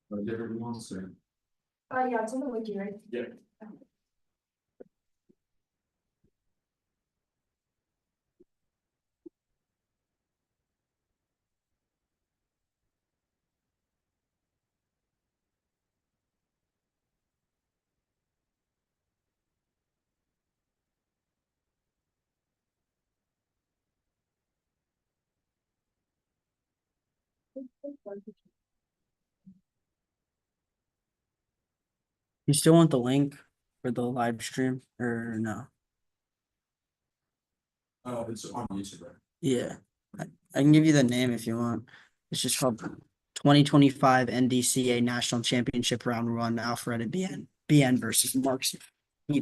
Whatever he wants to. Yeah, it's on the wiki, right? Yeah. You still want the link for the live stream or no? It's on YouTube, right? Yeah, I can give you the name if you want. It's just called 2025 NDCA National Championship Round One Alpharetta BN versus Marks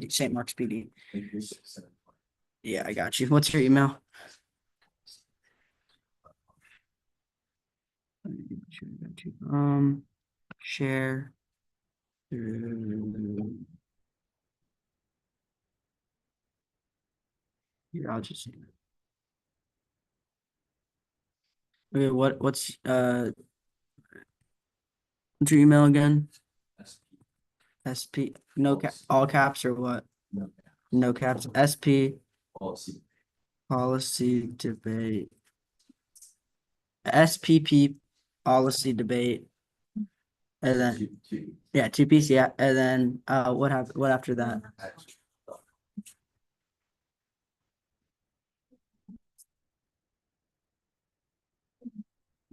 St. Mark's PD. Yeah, I got you. What's your email? Share. Here, I'll just. Okay, what's your email again? SP, no cap, all caps or what? No. No caps, SP Policy. policy debate. SPP policy debate. And then, yeah, two piece, yeah, and then, what after that?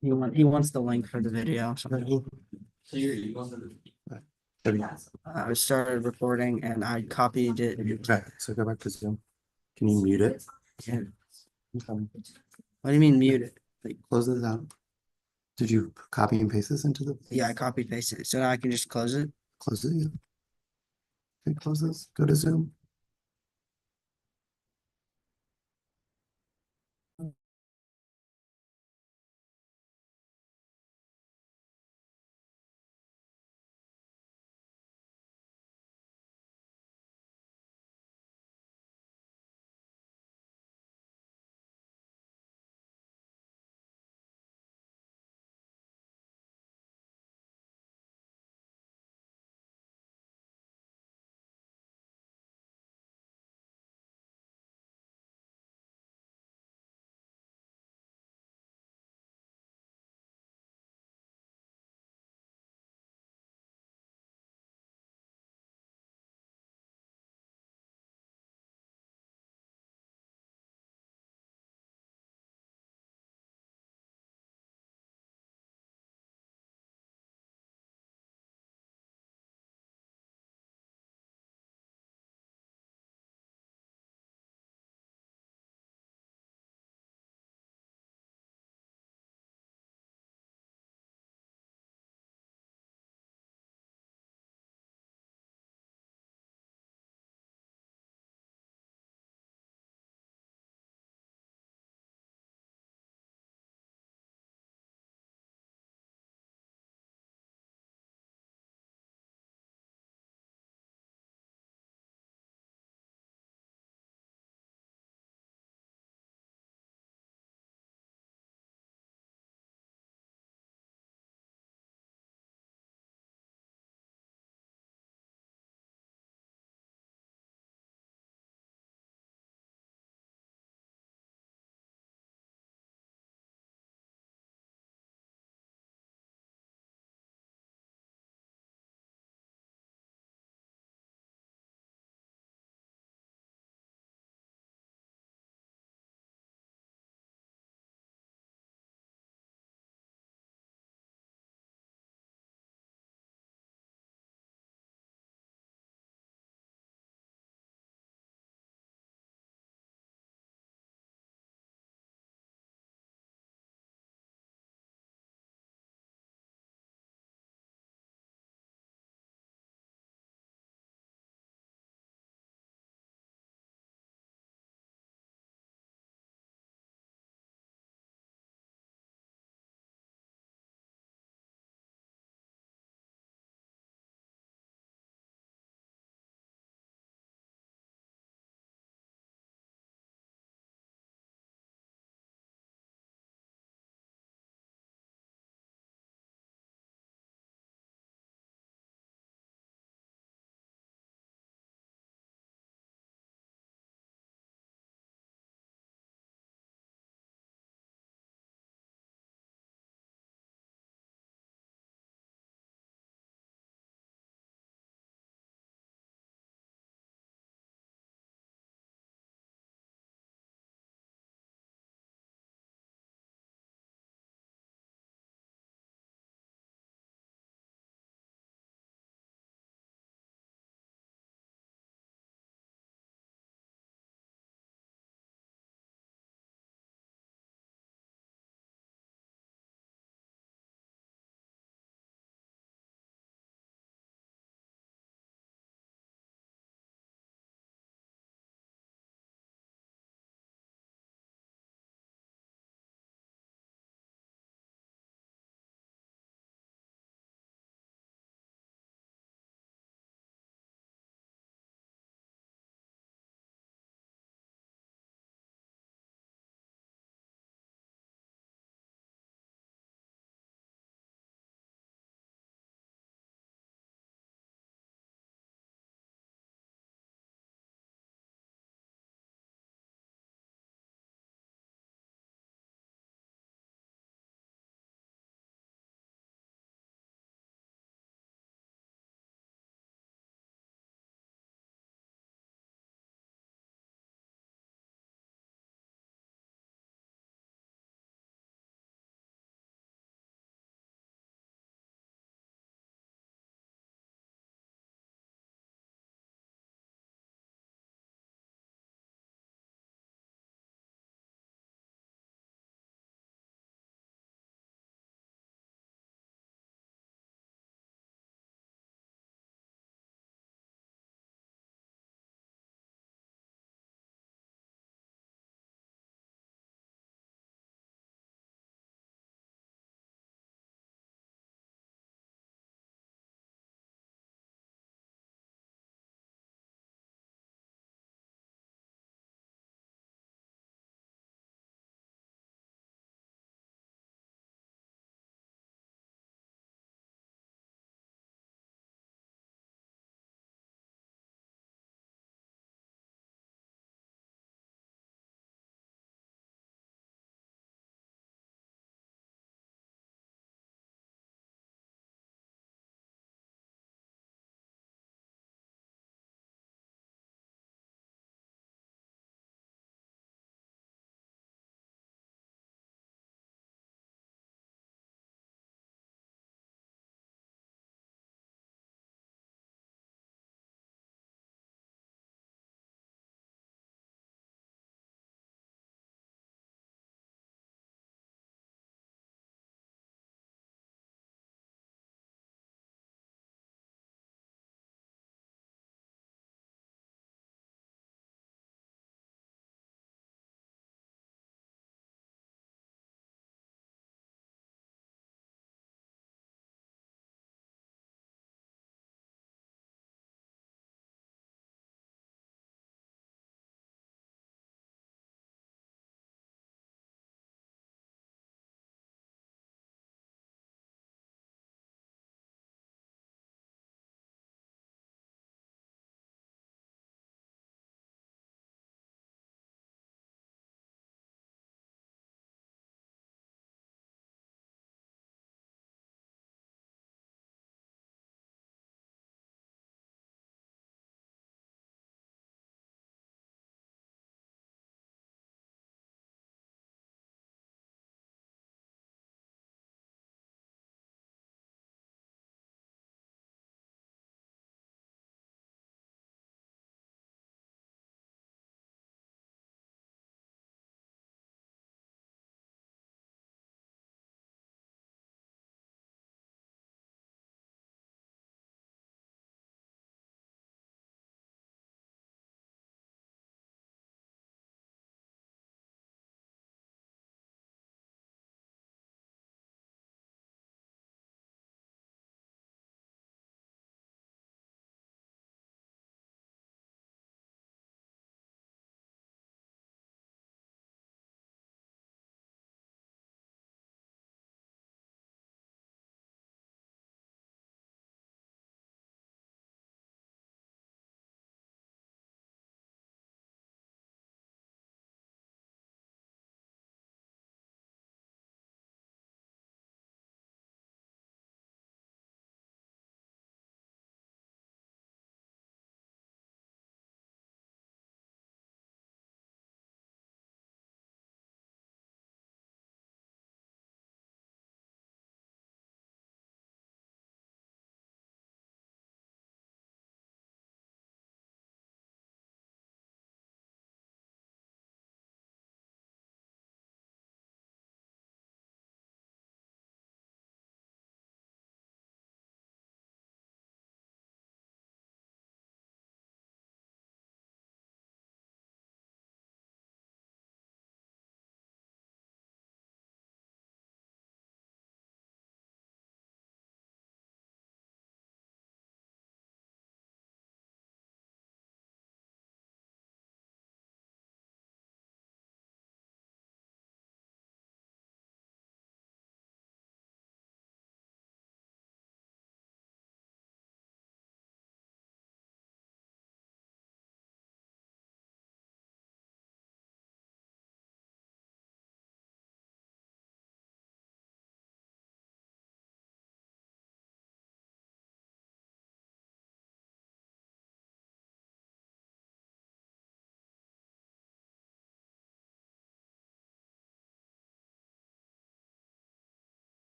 He wants the link for the video, so. I started recording and I copied it. Okay, so go back to Zoom. Can you mute it? Yeah. Okay. What do you mean mute it? Like, Close this out. Did you copy and paste this into the? yeah, I copied pasted it, so now I can just close it. Close it, yeah. Okay, close this, go to Zoom.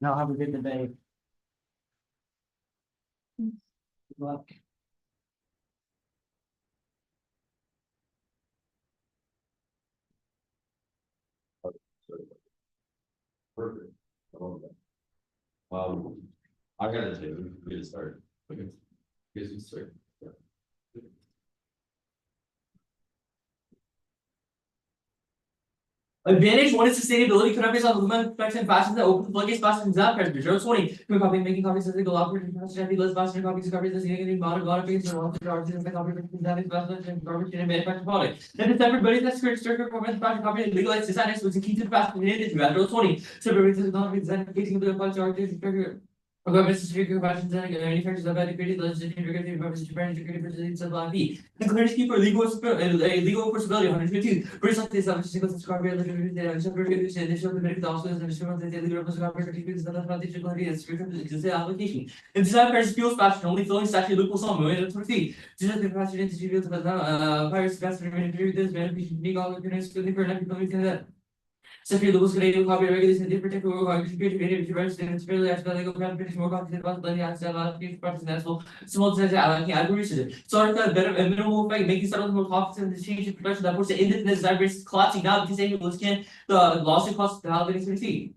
Now have a good debate. Good luck. Perfect. I love that. I gotta say, we get started. Okay. Guess we start. Yeah. Advantage one is sustainability. Could based on aluminum protection fashions that open floodgates faster than that pressure. 020. Could copy making copies as they go out. Happy less faster copies copies as getting modern modifications or charges and copy that is best and garbage in a manufactured product. Then it's everybody that's created circuit for manufactured copy and legalized designers was a key to the fast community. 020. So everybody's economic design facing the applied charges trigger. Government security fashions and manufacturers have adequate legislative regulatory purposes to prevent security purchases of IP. And clearance keeper legal enforceability 152. British like this single subscriber initial medical officers and instruments that legal subscriber certificates that are application. In design pairs fuels fashion only flowing statute loophole some way to see. Just the fashion institute to pirates best remain this beneficial legal opportunities to different that. Secretary Lewis Canadian copy regulation different security and fairly as legal practice more complicated about the national small size algorithm. So better minimal effect making settlement more confident in the change in production that forces independent design collapsing now because they will scan the lawsuit costs the holiday fee.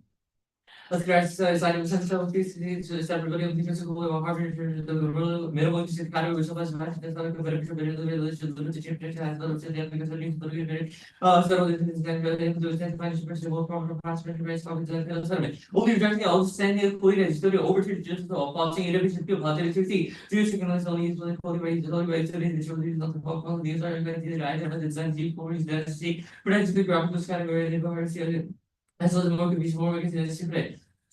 Let's grab signing sensitive fees to separately of defensive Harvard the minimum interest category which applies to match that's not a beneficial limited change has no because of news federal financial person will from past race copies and settlement. Only rejecting outstanding quality and studio over to just passing innovation field planted to see. Do you recognize only use the quality rates the only way to the show these not the quality these are invented item and design deep for his density protects the graphical category and the as well as more could be more against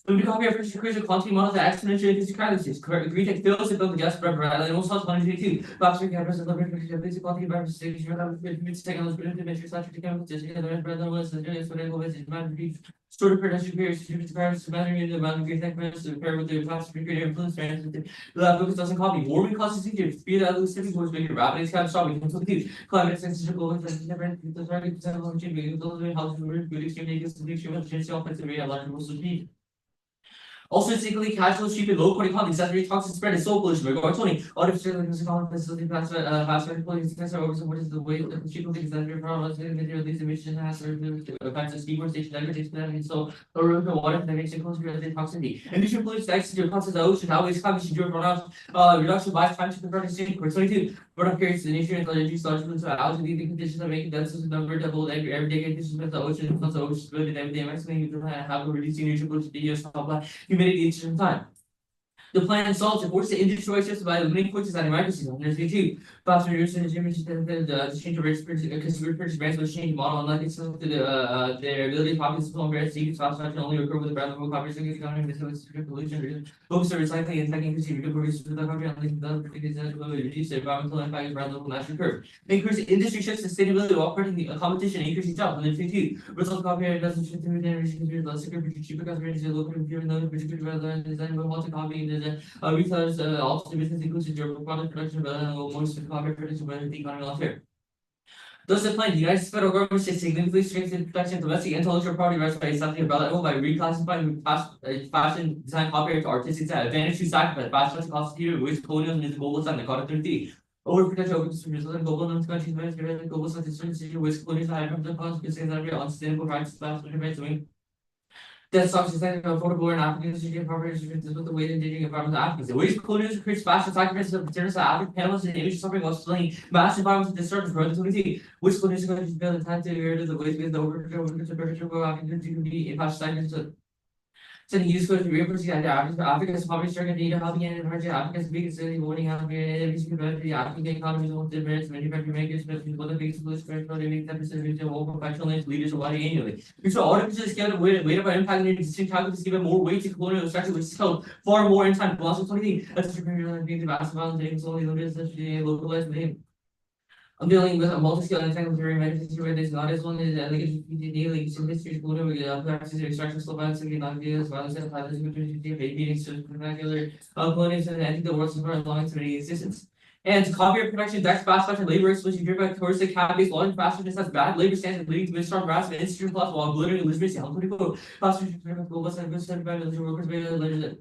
so we copy our first equation quantity model that exponentially increases currencies. Green tech fails to build the gas forever, and also 122. Box we have present the basic quantity of our stage, technology, dimension, such a chemical system, and the red brother was the generous whatever was it might be stored of production periods, parents, matter in the amount of green tech parents to pair with the plastic creative influence, the focus doesn't copy. Warming causes easier, speed out of the city was making rapid, it's kind of stopping, climate sensitive global different, the target percent of change, the house, good extreme, offensive, large speed. Also, it's equally casual, cheap, and low quality content. Saturated toxic spread is so pollution. Regard 20. Artificial facility faster quality over what is the way that the cheap things that are from material these emissions has affects the deforestation, degradation, so erosion of water that makes it closer to the toxicity. Emission pollutes the exterior content of the ocean, always climate change reduction by time to convert extinct. 22. Burn up periods, the nature and energy starts to algae, the conditions that make dense number double every day conditions with the ocean, plus the ocean spread and everything. Maximally, you have a reducing nature pollution, humidity each time. The plan solves it forces the industry system by eliminating forces and microsystems. There's two. Faster reducing the change of risk consumer purchase brands will change model unlike it's to their ability to copy the phone brands to fast fashion only occur with the brand level copies and economy pollution. Focus on recycling and taking consumer producers with the country and the reduce the environmental impact of brand level national curve. Increase industry shifts sustainability while operating the competition and increasing jobs. And then two. Result copyright doesn't shift to generation less secure cheaper customers local computer and particular design will want to copy retailers also business includes durable product production most copyright production by the economy welfare. Thus, the plan, the United States federal government should significantly strengthen protection of domestic intellectual property rights by something about by reclassifying fashion design copyright to artistic design. Advantage to sacrifice fashion constituted with colonialism is global design, according to the overprotection of consumers and global countries, global statistics, with colonialism, high from the consequences of unsustainable rights, fashion rights. That stocks is affordable and Africans should get property with the way that endangered environmental Africans. The ways colonialism creates fashion sacrifices of materials that African panelists and images suffering while displaying mass environmental disturbance for the 20. Which colonialism countries build the time to get rid of the ways with the overprotection Africans to be in fashion sacrifices. Sending use code to reinforce the idea Africa's poverty stricken data helping and encouraging Africa's biggest city warning African every single the African economy is one of the merits manufacturing makers, especially one of the biggest pollution for they make 10% of the world professional leaders are annually. We saw artificial scale weight about impacting existing calculus given more weight to colonial structure, which is held far more in time. Plus, 20 that's the being the massive violence, only limited such a localized name. I'm dealing with a multi-scale anti-military medication where there's not as one as daily history school with practices extraction slow violence and violence and violence between meetings to regular colonies and I think the world's for long to many existence. And to copyright protection, tax fast fashion labor exploitation driven by coercive cap-based law and fast fashion has bad labor standards leading to strong harassment, institutional class while glittering illegitimacy, political fast fashion global certified workers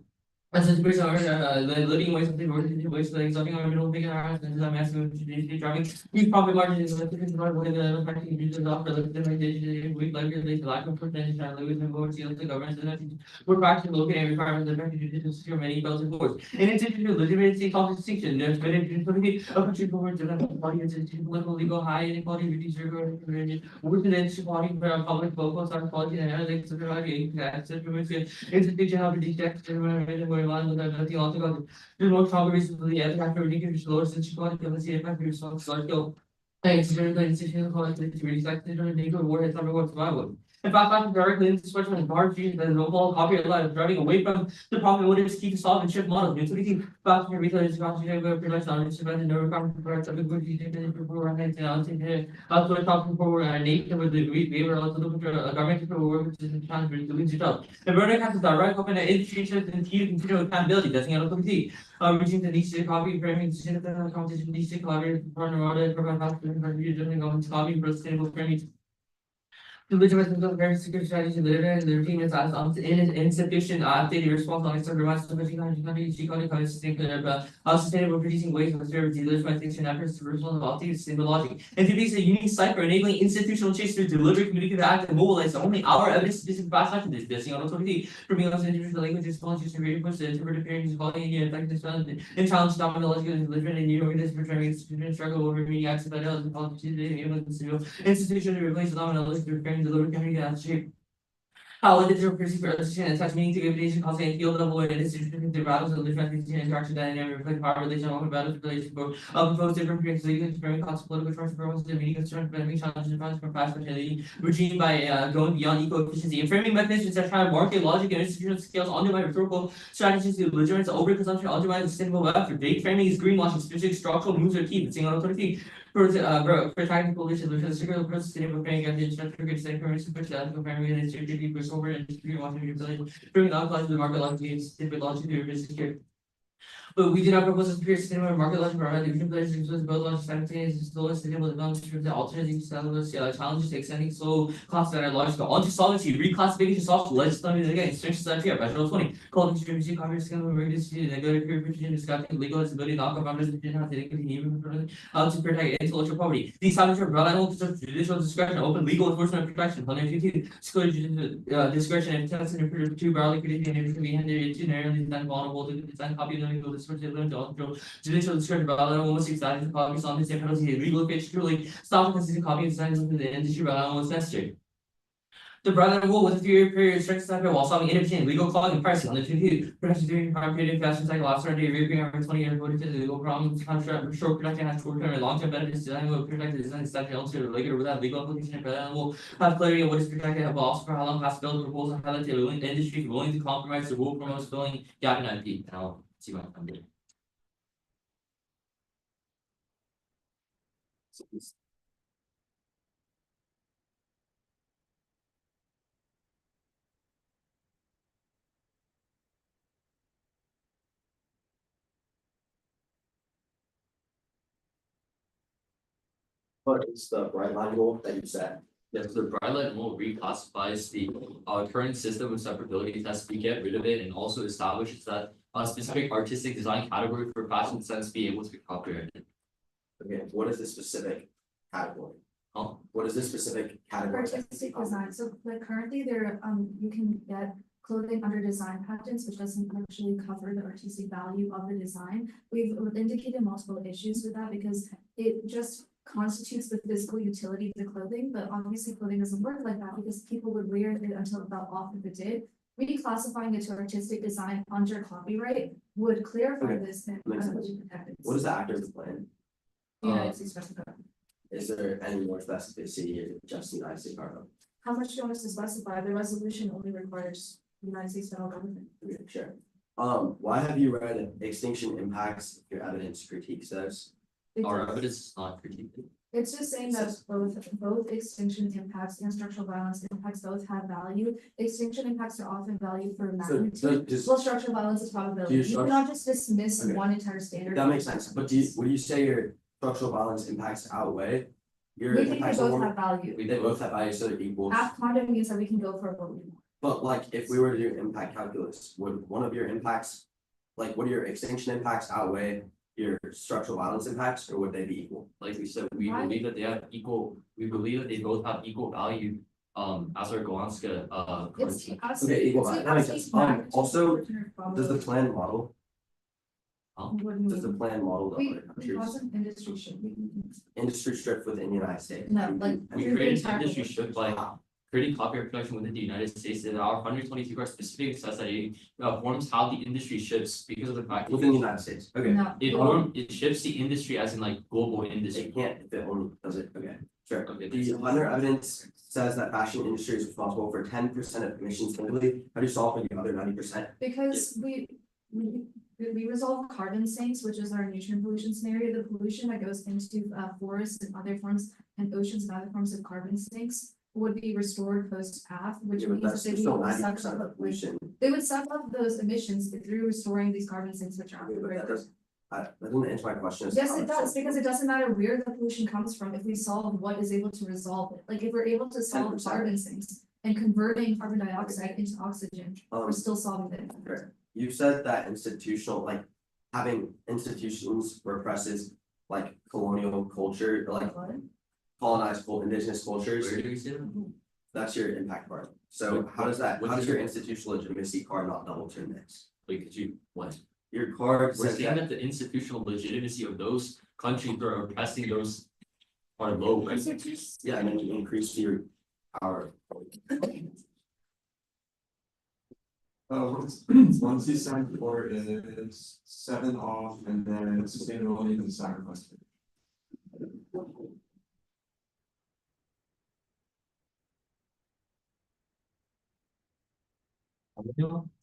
as a person, the living ways of the working ways like exotic or middle figure and the massive driving. These profit margins is like this is not what the affecting users after the weak like lack of potential and losing and boards the government we're practically looking at requirements that affect to secure many bells and boards. In addition to legitimacy distinction, there's been a country board to the party political legal high inequality reduce work in the inequality for public focus on quality and analytics access to institution have to detect going on with the altogether. There's more stronger reasons for the ethic after ridiculous lower sensuality capacity effect response large scale. Thanks to the institutional quality to reflect the neighborhood war has never worked survival. In fact, factor directly into special and hard features that overall copyright law is driving away from the problem motives to keep solve and ship models. Utility factor retailers concentrate with production on its event and no requirement for a good teaching and for and also talking for a nation with the waiver also looking for a government for work which is in challenge with the leads it up. The verdict has a direct open institutions and continual accountability, that's the committee. Reaching the NDCA copy framing decision the competition NDCA collaborative partner audit provide faster and government copy for sustainable framing. The legitimate very security strategy and the routine is as insufficient updated response on external sustainable producing ways of service legitimization efforts to respond to sustainable logic. And to be a unique site for enabling institutional change through deliberate communicative act and mobilize only our evidence specific fast action is this on authority for being also individual languages, policies, and creative push to interpret appearances, quality, and effectiveness and challenge dominological and deliberate and new organisms for trying to struggle over meaning acts of fidelity and politics institution to replace dominology through delivery community as shape. How the digital perceive relation and attach meaning to evaluation causing field level and institution the battles of the interaction dynamic reflect power relation on battles relation for proposed different experiences different concepts political choice purposes the meaning concern for challenges and from fast fashion regime by going beyond eco efficiency and framing mechanisms that try to market logic and institutional skills undermine rhetorical strategies to legitimate overconsumption undermine sustainable effort. Date framing is greenwashing specific structural moves are key. It's authority for technical solutions, particularly for sustainable framing and the instructor gets the information for ethical framing and security for over and security watching your ability bringing knowledge to the market logic and stupid logic to your business here. But we did not propose a superior system of market logic provide the vision players to build logic simultaneously slow and sustainable development the alternative challenges to extending slow costs that are logical onto solvency reclassification soft legislative again strengths that here by 20 called distribution congress scale of regulatory negative peer review discussing legal disability knock boundaries did not take even how to protect intellectual property. These establish reliable judicial discretion, open legal enforcement protection, discretion and tests and to barely creating and can be handed to narrowly then vulnerable to design copy of legal discretion judicial discretion but almost excited copies on the same penalty legal pitch truly stop consistent copy of designs within the industry but almost necessary. The brother rule with a few period strength cycle while solving inefficient legal clogging and pricing on the two production during prime period fashion cycle after reappearing over 20 years voted to the legal problems contract short production has short term and long term benefits design will protect the design stuff also related without legal application and brother will have clarity of what is protected have also for how long past build proposal highlight the willing the industry willing to compromise the rule promotes filling gap in IP. And I'll see what I'm doing. What is the bright line rule that you said? Yes, the Bryland rule reclassifies the current system of separability test. We get rid of it and also establishes that a specific artistic design category for fashion sense be able to be copyrighted. Okay, what is the specific category? Huh? What is the specific category? Artistic design, so like currently there, you can get clothing under design patents, which doesn't actually cover the artistic value of the design. We've indicated multiple issues with that because it just constitutes the physical utility of the clothing, but obviously clothing doesn't work like that because people would wear it until it fell off if it did. Reclassifying it to artistic design under copyright would clarify Okay, this and makes sense. What is the actor's plan? United States specified. Is there any more specificity in just the United States cargo? How much do you want us to specify? The resolution only requires United States federal government. Okay, sure. Why have you read Extinction Impacts Your Evidence Critique says? It Our does. evidence is not critiqued. It's just saying that both extinction impacts and structural violence impacts both have value. Extinction impacts are often valued for magnitude, while structural violence is probability. Do you You cannot just dismiss Okay. one entire standard. That makes sense, but would you say your structural violence impacts outweigh your We think they impacts on both women? have value. They both have value, so they're equal. App conduct means that we can go for what we want. But like, if we were to do impact calculus, would one of your impacts, like, would your extinction impacts outweigh your structural violence impacts, or would they be equal? Like we said, we Why? believe that they have equal, we believe that they both have equal value, as our Golanska, It's the Okay, equal value, that makes sense. Also, Does the plan model, does the plan model the We, other countries? wasn't industry should be. Industry strip within the United States? No, like. we created an industry shift by creating copyright protection within the United States, and our 122 are specific says that it forms how the industry shifts because of the fact. Within the United States, okay. No. It shifts the industry as in like global industry. It can't, if it only does it, okay, sure. Okay, The other evidence says that fashion industry is responsible for 10% of emissions globally. How do you solve for the other 90%? Because we resolve carbon sinks, which is our nutrient pollution scenario, the pollution that goes into forests and other forms and oceans and other forms of carbon sinks would be restored post path, which Yeah, but means that that's they still would suck 90% of up, pollution. they would suck up those emissions through restoring these carbon sinks, which are. Okay, but that does, that doesn't answer my question. as to Yes, how it it's does, solved. because it doesn't matter where the pollution comes from, if we solve what is able to resolve it, like if we're able to solve 10%. carbon sinks. And converting carbon dioxide into oxygen, we're Um, still solving it. okay. You said that institutional, like, having institutions represses like colonial culture, or like colonized indigenous cultures. Where do we see them? That's your impact part. So how does that, how does your institutional legitimacy card not double turn this? Like, could you, what? Your card We're says saying that, that the institutional legitimacy of those countries that are oppressing those are low, right? yeah, and then you increase your power. One C sign for is 7 off and then sustainability and sacrifice.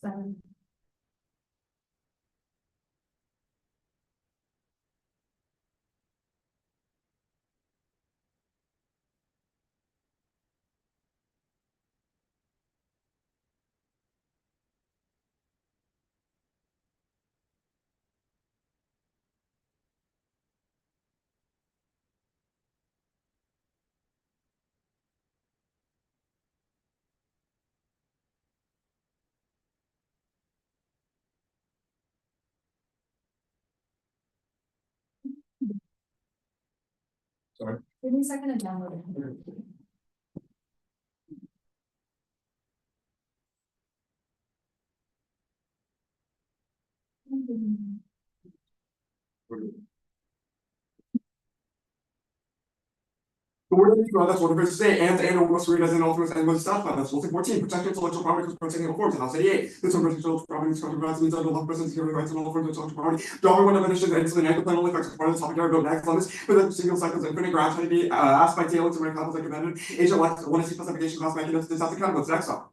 Seven. Sorry. Give me a second to download it. The word of God, that's what the verse say, and what's read as an alternate and was stuff, that's what's 14, protection of intellectual property, protecting forms, House 88. This one intellectual property is country rights means under law presence here rights and all forms of intellectual property. Drawing one definition and the negative plan only affects part of the topic I go next on this, but then single cycles infinite gradually asked by Taylor to make couples like amended, agent like one is classification class mechanism, this has to count what's next on.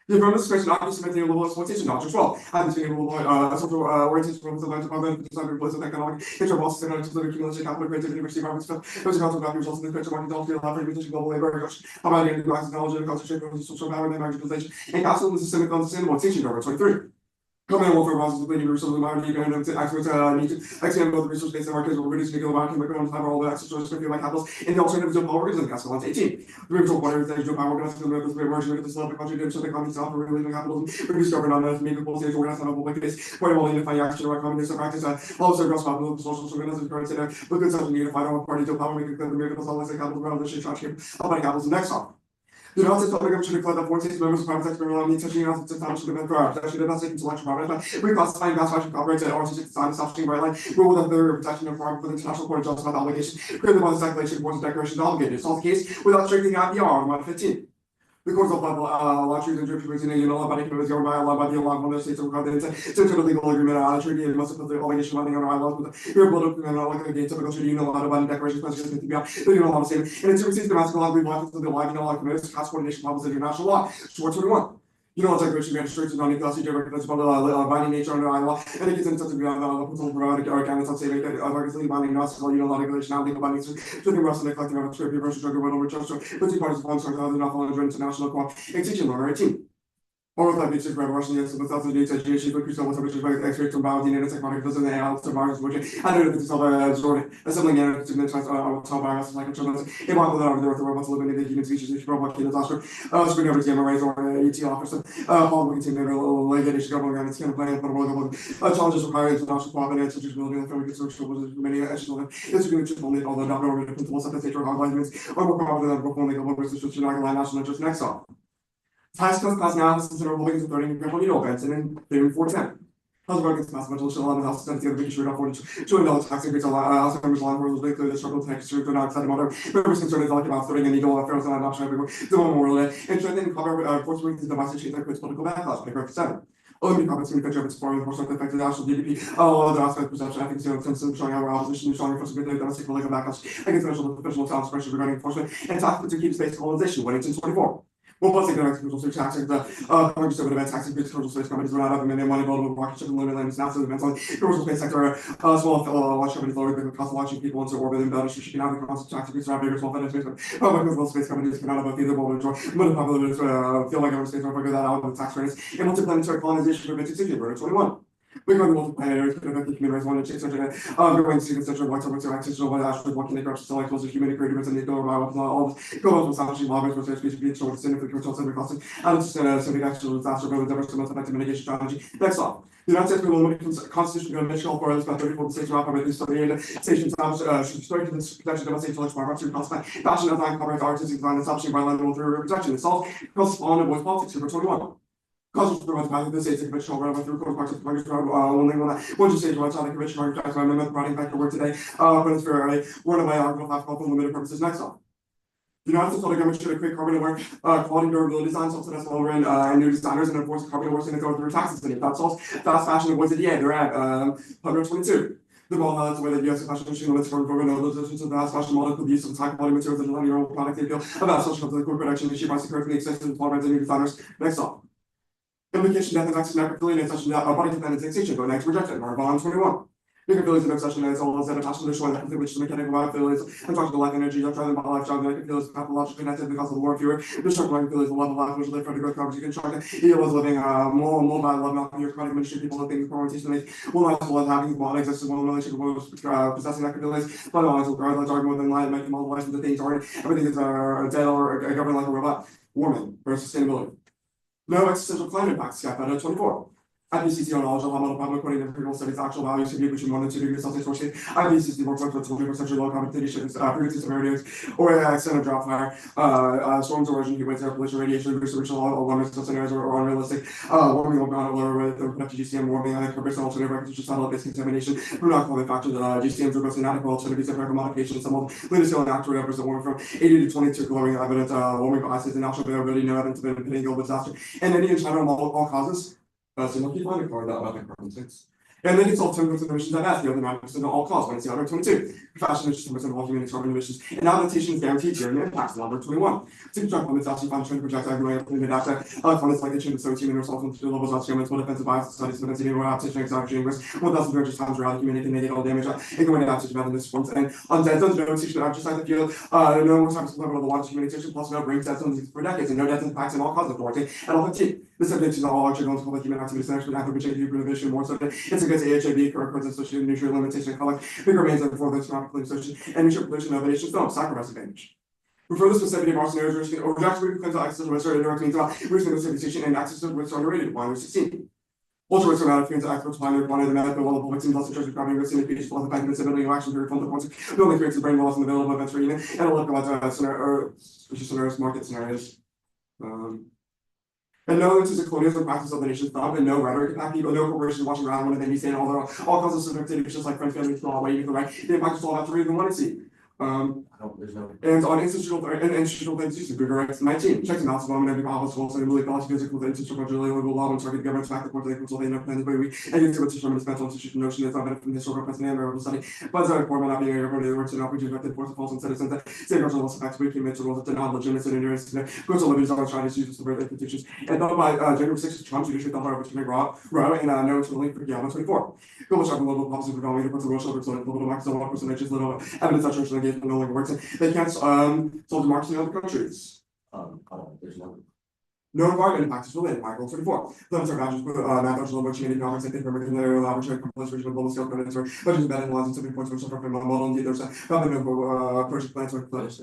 The affirmative description obviously maintain a level of exploitation, Doctrine 12. Having been able to social orientation from the land to benefit design replace with economic interest also second to the accumulation capital creativity which the environment stuff. Those accounts of value results in the creation of market development, elaboration, global labor, reduction, about the technology and concentration of social power and marginalization, and capitalism is systemic unsustainable extinction, number 23. Common welfare process of leading resources of our need and experts need to expand both the resource base and markets will reduce nuclear market, but on time all the access to like capitals and the alternative to power organism, Castle 1 to 18. The resource water is the power organism, the merging with the Slavic country, so the economy self relating capitalism, reduce government on the make policy organized on a public base, where all unifying action or communist practice, also gross popular social organism, current center, but good something unified on party to power, make it the miracles, always the capital ground, the shit, trash, about capitalism next on. The United States public should declare that 46 members of private sector will need touching us to establish the event for our protection of us intellectual property, reclassifying gas fashion copyrights and RTC design establishing right line, rule that the protection of farm for the International Court of Justice about the obligation, created by the Declaration Boards of Declaration obligated. It's all the case without strengthening IPR on 115. The courts of law treaties and jurisprudence in the law by the governed by law by the law of the states of the to the legal agreement treaty and must put the obligation on the laws with the political criminal like the typical treaty law by the declaration president to be the law statement and it supersedes domestic law we want to the law law committed to cross coordination policy international law. 421. You know, it's like Richard Magistrates and non classy direct that's binding nature under Iowa, and it gets into the organic say like organically binding us, you know, a lot of regulation now legal binding stripping Russell and collecting on script versus drug over trust, but two parties of one sort of the North International Co-op, extinction law 18. Or with that bitch grab Russian yes, but that's the data education, but Christian was a bitch by extract from biology and technology doesn't they out to Mars, which I don't know if it's all Jordan, assembling and to the virus like a children's a model of the robots living in the human species, which robot kids after spring over gamma rays or AT officer, all we can like it government and it's kind of playing for the world challenges required international providence, which is building the family research was many additional it's going to only although not over the principles of the state or arguments or more probably than before legal research in our national interest next up. Highest cost analysis and holdings of 30 grams needle events and then theory 410. House Americans pass much a lot of house sense the other sure $2 tax increase a lot house members line rules they clear the struggle tax to not accept mother members concerned is like about 30 and needle affairs and adoption everywhere the one more and strengthening cover force weeks the device change that creates political backlash paragraph 7. Only profits in the country of its foreign force affected national GDP. All other aspects of perception, I think, showing our opposition, showing responsibility, domestic political backlash against professional talent pressure regarding enforcement and tax to keep space colonization, 1824. One plus economic commercial space tax Congress over events tax increase commercial space companies were not having many money available market shipping limited limits now so events on commercial space sector small launch companies lower the cost of launching people into orbit and better shipping out the cost of tax increase around bigger small finance space public space companies cannot about either will enjoy limited popular feel like government states are figure that out with tax rates and multi-planetary colonization of 21. We go to multiplayer, could affect the human rights, one and six hundred, going to consider what's over accessible, what actually what can they corrupt select those human creators and they go around all go on establishing laws, which are speech being shown significant control center costing, and it's civic actual disaster, but diverse most effective mitigation strategy. Next off. The United States will limit constitution conventional for about 34 states around by at least 38 stations should strike the protection of state intellectual property, constitute fashion of copyright artistic design, establishing bilateral through protection. It's all correspond to voice politics, number 21. Constitution provides back to the states and conventional right through court parts of Congress only one just state rights on the conventional architects amendment providing back to work today, but it's very word of my article have for limited purposes next on. The United States federal government should create carbon aware quality durability design, subsidize lower end new designers and enforce carbon aware standards through taxes. That's all fast fashion avoids the they're at 122. The law highlights the way that US fashion industry limits for government organizations of fast fashion model could use some high quality materials and 11-year-old product they feel about social the core production issue by security extension and tolerance and new designers. Next on. Implication death and vaccine necrophilia and such body dependent extinction, but next rejected, Marvon 21. Necrophilias and obsession as well as that attachment to showing that which is mechanical biophilias and talking to life energy, not trying to life job, necrophilias pathologically connected because of the war fewer, destructive necrophilias, the level of life which live for the growth coverage you can try to heal as living more mobile, love not your chronic ministry, people and things, orientation makes one life as well as having one exists one relationship with possessing necrophilias, but always will guard the more than life, making all the life into things already, everything is dead or governed like a robot. Warming versus sustainability. No existential climate impacts, Skype at 24. IPCC on knowledge of how model public according to empirical studies actual values to be between 1 and 2 degrees Celsius source. IPCC works with 20% low carbon conditions, frequency severities, or extent of drought fire, storms, erosion, heat waves, air pollution, radiation, original alarmist scenarios or unrealistic, warming of groundwater with productive GCM warming, and comparison alternative records to satellite-based contamination from non-climate factors, GCMs are grossly inadequate alternatives, empirical modifications, some of latest and actual represent warming from 80 to 22 glowing evidence, warming biases, and actual availability, no evidence of impending global disaster, and any in China model all causes. So we'll keep on ignoring that about carbon sinks. And then it's all 10% emissions at best, the other 9% of all costs, when it's the other 22. Fashion is just 10% of all human carbon emissions. And adaptation is guaranteed during the impacts, number 21. To control climate actually find trend project everywhere in the data. Climate like the change of 17 or so from the levels of humans, what defensive bias studies, defensive even adaptation, exaggeration risk, 1,000 times around human can negate all damage, and going adaptation about this forms. And on dead zones, no extinction of just like the field, no more times level of the water humanization, plus no brain dead zones for decades, and no death impacts in all causes of warranty, and all 15. This evidence is all larger going to public human activity centers for active renovation more so that it's against AHIB, correct associated nutrient limitation and color, big remains of for the economic association and nutrient pollution innovation film, sacrifice advantage. Refer the specificity of our scenarios, or reduction rate claims access to restored indirect means reducing the civilization and access to which are underrated, 116. Also, it's around fields experts find one of the medical level public teams also treasure grabbing risk indications for the fact that disability no action period from the points. It only creates the brain loss and available events for eating and a look about scenarios, market scenarios. And no, this is a colonialism practice of the nation's thought, and no rhetoric attack people, no corporations watching around one of them, saying all causes of activity, just like French family law, waiting for the right. The impact is all about to read and want to see. there's no. And on institutional things, use of Google rights, 19, checks and balances, women, and policy, schools, and really policy, physical, institutional, legal law, and target government, fact, the court, they consult, they know, plan, we, and use it to determine special institution notion, it's not benefit from historical precedent, or study, but it's not important, not being a report, the words, and opportunity, but the force of false and citizens, that same personal loss of facts, we commit to rules that deny legitimate and interest, goes to liberties, all Chinese uses the word institutions, and thought by January 6th, Trump judiciary thought by Richard Row, and no to the link for Galvin 24. Global shopping, global policy, for value, the social, global markets, all percentages, little evidence that church engagement no longer works. They can't sold democracy in other countries. There's no. No environment impacts is related. Article 34. Limits are values, mathematical, which made economics, I think, their laboratory components, regional global scale credits, or budgets, embedded laws, and tipping points, which suffer from a model. Indeed, there's a project plans or plans.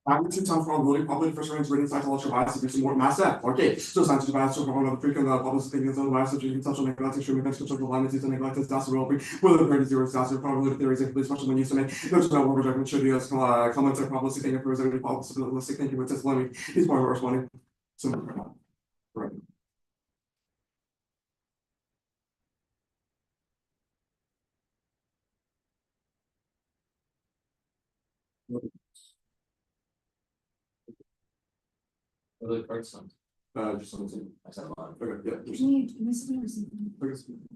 Magnitude time for onboarding probably first range written psychological bias if it's more mass depth. Okay, so scientific bias to one of the frequent public thinking zone bias such as conceptual neglect, extreme events, control alignments, and neglect is possible. Whether the parent is zero disaster, probability theories, and especially when used to make no to know what judgment should be as comments or probabilistic thinking for any probabilistic thinking with this learning. These part of responding. So right. What are the cards on? Just something. I said a lot. Okay, yeah. there's- Can you submit or something?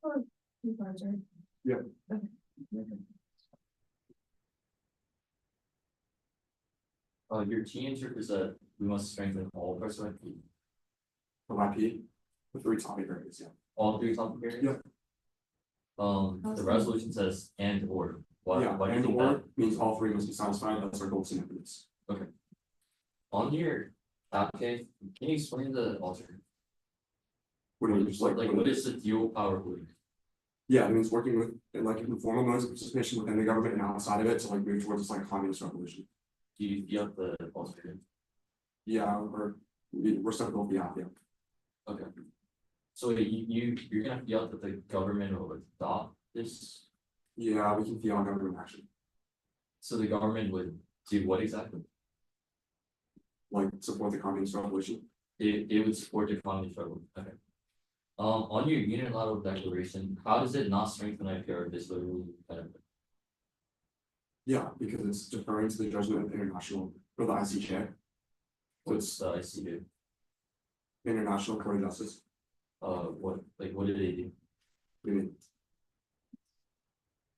okay. Two cards, right? Yeah. Okay. Your key answer is that we must strengthen all parts of IP. From IP, the three topic areas, yeah. All three topic areas? Yeah. The resolution says and or. Why do you And think or that? means all three must be satisfied, that's our goal of significance. On your application, can you explain the alter? What do you mean, just like, What is the dual power holding? yeah, it means working with, like, informal modes of participation within the government and outside of it to like move towards this like communist revolution. Do you feel the alter? Yeah, we're stuck with the app, yeah. Okay. So you're gonna feel that the government will adopt this, Yeah, we can feel on government action, so the government would do what exactly? like support the communist revolution. They would support the communist revolution, okay. On your unilateral declaration, how does it not strengthen IPR this literally benefit? Yeah, because it's deferring to the judgment of international, or the ICJ, What's the ICU? International Court of Justice. What did they do? What do you mean?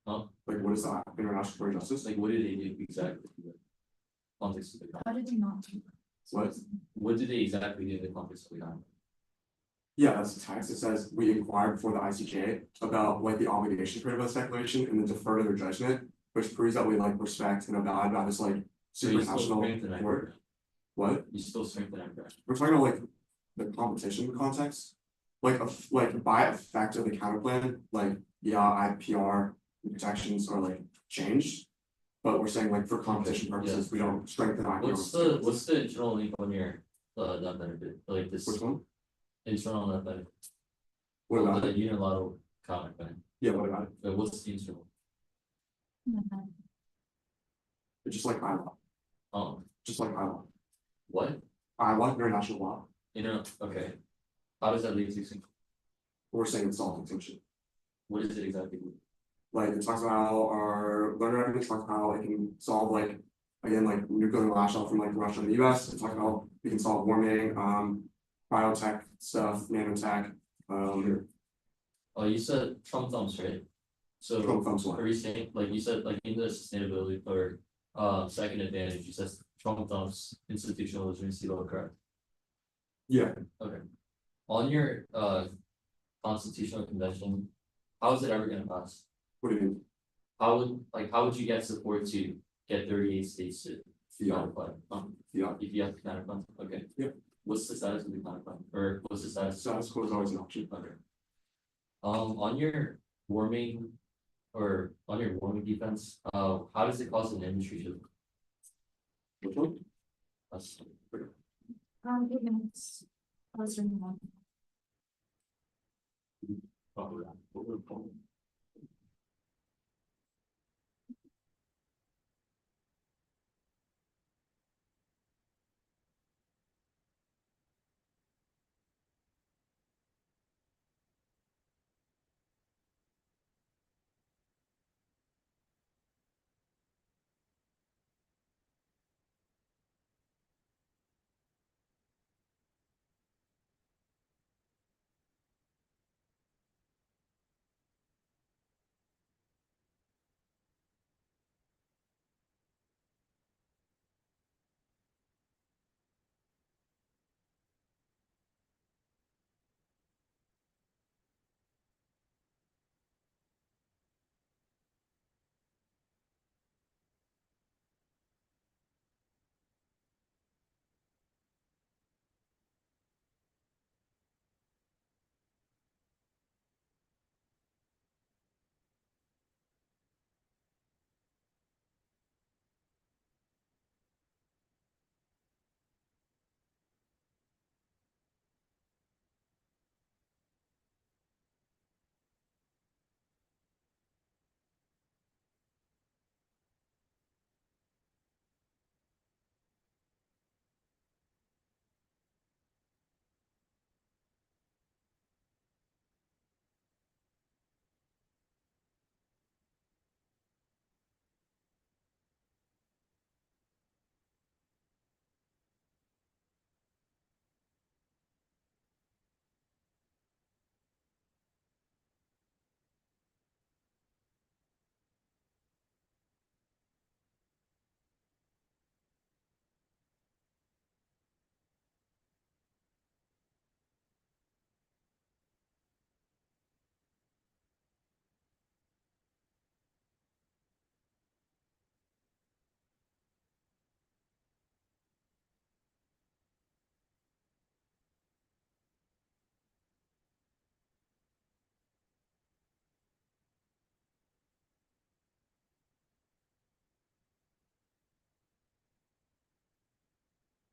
Huh? Like, what is the International Court of Justice? Like, what did they do exactly? Context of the How did you not do? What? did they exactly do in the context of the guy? Yeah, that's the text. It says we inquired before the ICJ about like the obligation period of this declaration and then defer to their judgment, which proves that we like respect and abide by this like So you still supranational strengthen work. IPR? What? You still strengthen IPR? We're talking about like the competition context. Like by effect of the counterplan, like yeah, IPR protections are like changed. But we're saying like for competition purposes, we don't strengthen IPR. What's the internal link on your net benefit, like this Which one? internal net benefit? What about The it? unilateral comment, right? Yeah, what about it? What's the internal? It's just like ILAW, just like ILAW. What? ILAW, international law. Okay. How does that lead to extinction? We're saying it's all extinction. What is it exactly? Like it talks about how our learner evidence talks about how it can solve like, again, like nuclear lash out from like Russia and the US. It talks about we can solve warming, biotech stuff, nanotech, You said Trump thumbs, right? So Trump thumbs what? are you saying, like you said, like in the sustainability or second advantage, you said Trump thumbs institutional legitimacy law, correct? Yeah, Okay. On your constitutional convention, how is it ever gonna pass? what do you mean? How would you get support to get 38 states to Yeah, ratify? yeah. If you have to counterfund, okay. Yeah. What's the status of the counterfund, or what's the status? Status quo is always an option. Okay. On your warming or on your warming defense, how does it cause an industry shift? Which one? That's It makes. I was reading one. probably that. What would it call?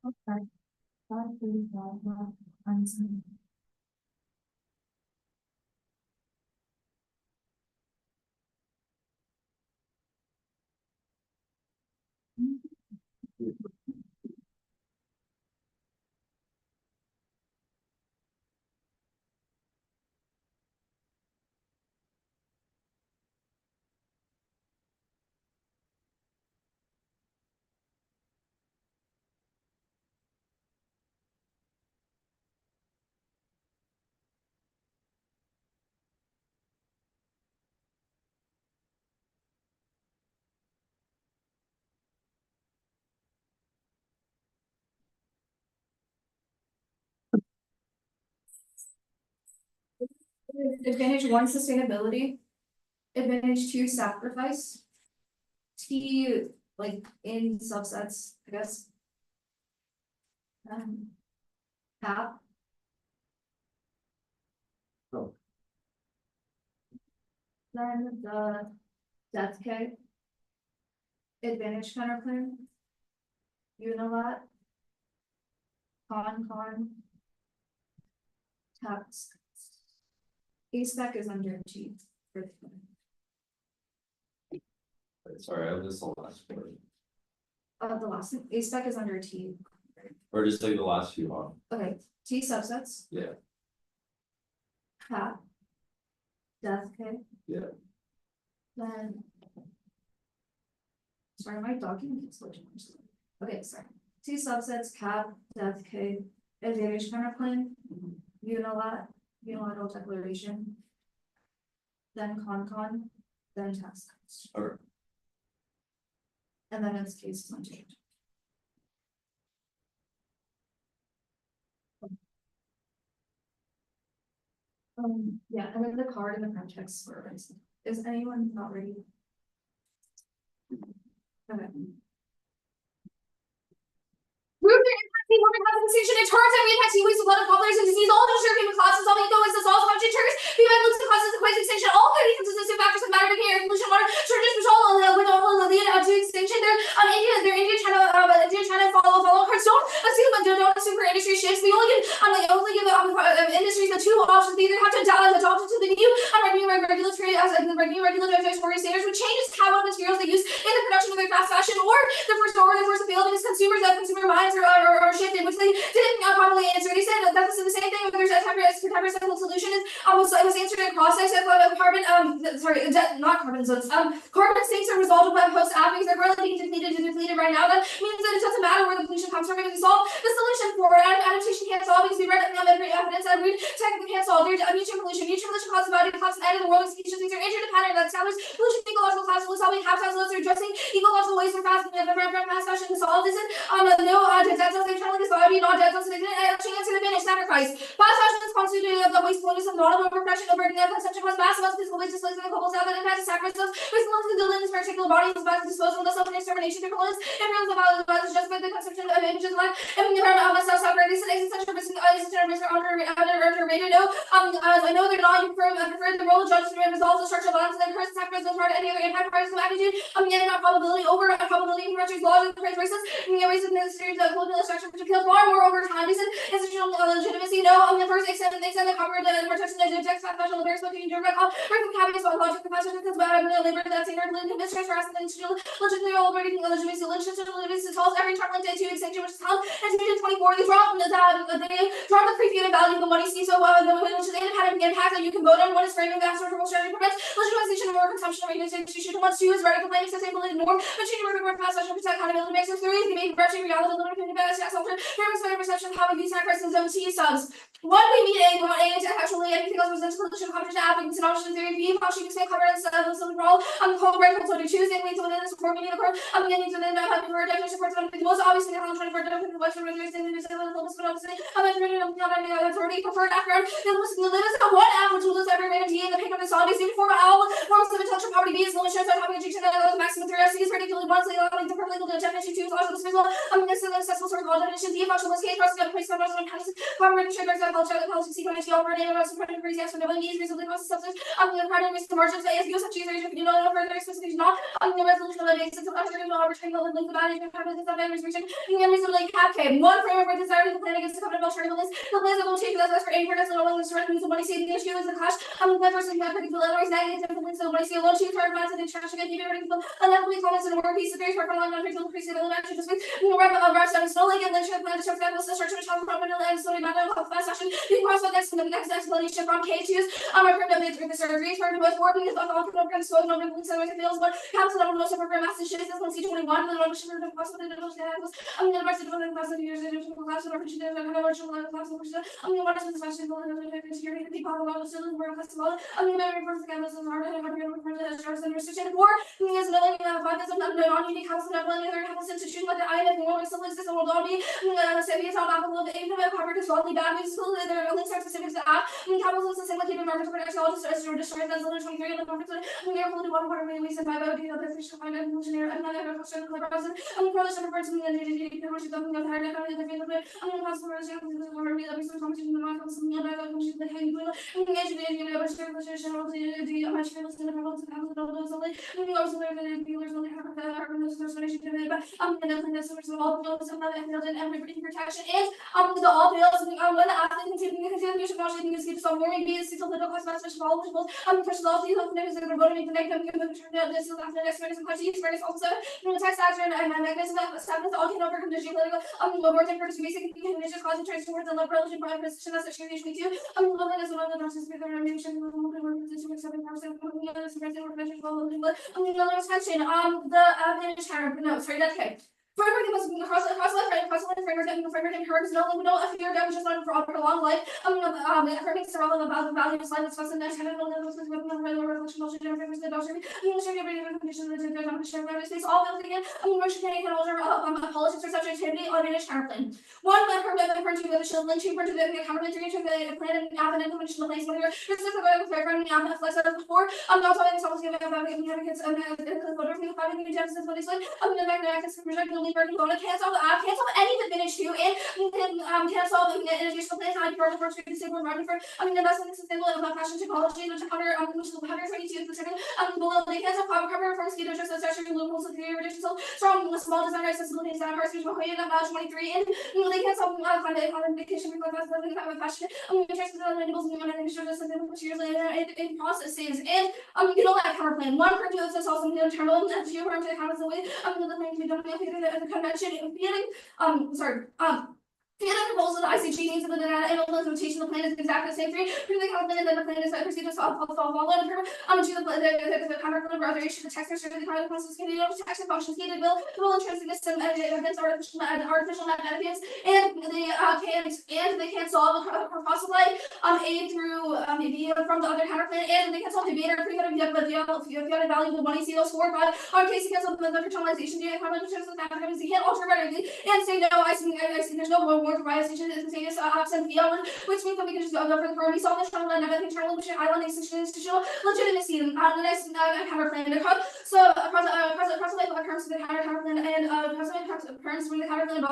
Okay. 5:35, I'm sorry. Advantage one, sustainability. Advantage two, sacrifice. T, like in subsets, I guess. Cap. Oh. Then the death K. Advantage counterclaim. Unilat. Con. Tax. A-spec is under G. For the Sorry, I missed the last part. the last thing, A-spec is under T. Or just like the last few off. Okay, T subsets. Yeah. Cap. Death K. Yeah. Then. Sorry, my document keeps switching. Okay, sorry. T subsets, cap, death K, advantage counterclaim, unilateral declaration. Then con, then task. Okay. And then it's case unchanged. Yeah, and then the card and the context were raised. Is anyone not ready? Okay. Group that impact the woman compensation in terms of impact waste of blood of cobblers and disease, all the human causes, all the eco waste, all the function triggers, the event looks the causes, the quiz extinction, all the differences and factors of matter drinking air pollution, water shortage, control, with all the lead to extinction. India, China follow cards. Don't assume for industry shifts. We only give industries the two options. They either have to adopt into the new regulatory standards, which changes how materials they use in the production of their fast fashion, or the first to fail because consumer minds are shifted, which they didn't probably answer. They said that that's the same thing. There's a type of recycled solution is was answered in process of carbon not carbon zones. Carbon sinks are resolved by post because they're currently being depleted right now. That means that it doesn't matter where the pollution comes from because we solve the solution for it. Adaptation can't solve because we read every evidence and we technically can't solve. There's mutual pollution. Mutual pollution causes body collapse and the end of the world. Species things are interdependent. That establishes pollution ecological class will solving habitats loss are addressing ecological waste for fast fashion to solve this. No dead zones. They're trying to society not dead zones. They didn't actually answer the finish sacrifice. Fast fashion is constituted of the waste pollutants of not overproduction, overburdening of consumption cause massive amounts of physical waste displacement of global south that impacts sacrifice those waste pollutants to this particular body is about disposal of the self-extermination of pollutants and rules of values just by the consumption of images of life and the environment of self-suffering. These things such a risk underrated. No, I know they're not. You prefer the role of judges to resolve the structural balance and curse sacrifice don't any other impact price of magnitude. Yet not probability over probability in countries laws and praise races. Races necessary to colonial structure which appeal far more over time. This is institutional legitimacy. No, the first extent the cover the protection of the text special affairs looking to recall cabinet on logic capacity because bad labor that's in the mistress for us and institutional legitimacy operating legitimacy legitimacy tells every chocolate to extinction which is held and 24 they drop the pre-feudal value of the money see so which is independent impact that you can vote on what is framing that sort of strategy prevents legitimization of more consumption of institution wants to use radical planning sustainability norm but she work with fast fashion protect accountability makes sense three they make virtually reality limited to best alter fair perception of how we use sacrifices and subs. One we meet A, we want A to actually anything else was pollution competition applicants and option theory B, how she can cover and some role cold red so to choose and leads within this support meeting occur getting to the her definition supports one of the most obvious thing I'm trying to work out the Western regulation in the civil obviously authority preferred background the limits of one app which will list every random D in the pick of the solid C form owl forms of intellectual property B is limit shows that having a adjunction of maximum 3 SC is particularly once like the legal definition 2 is also the physical this is a successful sort of all definition D function was case cross the place of common policy sequence operating around some credit crazy for no needs reasonably cost substance the credit risk commercials as you such users if you know further specification not the resolution of the basis of no arbitrary link the management of the restriction reasonably cap one framework with desire to plan against the covenant alternative list the list will take that's for any purpose no willingness to recognize the money saving the issue is the clash the person that particular otherwise negative links so money see alone two third months and international get even ready and then we comments and work piece of very work on non-physical increase of elementary just rest and snow lake and then plan to show that was the structure of child property and slowly matter of fast fashion being crossed with the next explanation from K2s I approved of the surgery for both working is on all programs so no real so it feels but council level also for Massachusetts on C21 the revolution of the possibility of those that was the university of the class of years in class of opportunity and commercial class of what is the fashion security the people of the civil world festival very first campus of art and the stars and research and war is knowing focus of non-unique house and other house institution but the island of world still exists and will all be Serbia is not applicable to even covered as well the bad news school there are links are specific to that capitals the same like even markets for technologists as your destroyed as the 23 and the markets near polluted water water waste and biology of the fish to find an engineer and another question of the browser and the coalition refers to the technology government of higher level the field of it and the possible version of the world that we some competition in the market some other competition the hang blue and the engineering and the organization of the materials and the problems of those only and the also the dealers only have the transformation to the and the cleanness of all those of the field and everybody protection is the all fields when the athlete continues to watch the skip some more maybe it's a little class match all the pushes all these things that are voting to make them this is after next minutes and questions also text action and mechanism of establishment all can over condition political more than first basic conditions concentrates towards the liberal religion by position as a change me too women as one of the nurses with the revolution the okay. Framework must be cross left framework and framework and hers no fear damage just for a long life. Affirming several about the value of life is and technical levels with the revolution of the frameworks the doctrine. Conditions of the space all built again. Can alter politics or subjectivity on Danish Carolyn. One member of the to the shield link to the complementary to the plan and implementation of place whether specifically with background and flex out of before. Not talking something about advocates and the voter from the 5 Genesis what is like. The magnetic project American Bona cancel any of the vintage too, and cancel the additional plans on Department of Forestry, Sustainable Market for, investment in sustainable fashion technology, which is 122 percent, below they cancel cover reform ski districts, such loopholes of the additional strong small design accessibility and design parts, which will create 23, and they cancel climate vacation with fashion, interest in enables new and sustainable materials and processes, and you know that cover plan, 1 per 2 is also internal, and 2 per 2 counts away, the plan to be done the convention, the proposal of the ICG needs to the implementation of the plan is exactly the same three. The comment and then the plan is procedures follow to the counter plan rather issue the text or the kind of process can be text and functions needed will intrinsic system against artificial mathematics and they can't solve a process like aid through from the other counter plan and they can solve debate or if you have a valuable money see those scored by our case against the fertilization data you can't alter radically and say no I see there's no more providation is instantaneous absent which means that we can just go for the priority solve this problem and everything internal which island institutional legitimacy the next counter plan so presently occurs to the counter plan and presently occurs with the counter plan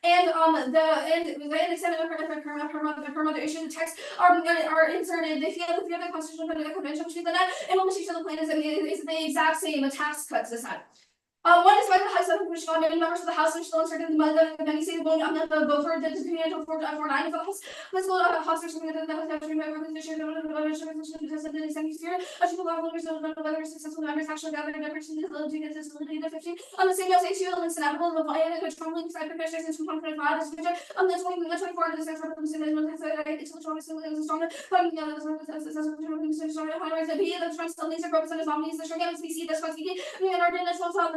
and the extent of the issue the text are inserted they feel the constitution of the convention which means that implementation of the plan is the exact same the tax cuts aside. One is by the House of Commission on many members of the House which still inserted the many say going on the vote for the community for 9 of the House. Let's go to the House or something that has actually my representation of the same year. As you know, whether successful members actually gathered a diversity disability to 15. On the same say two elements inevitable of and controlling side professionals since 2025 as future. On the 24 to the sex representation it's the strongest stronger highlights that he the trust still needs to represent his nominees the strong MSBC that's what's key and our national the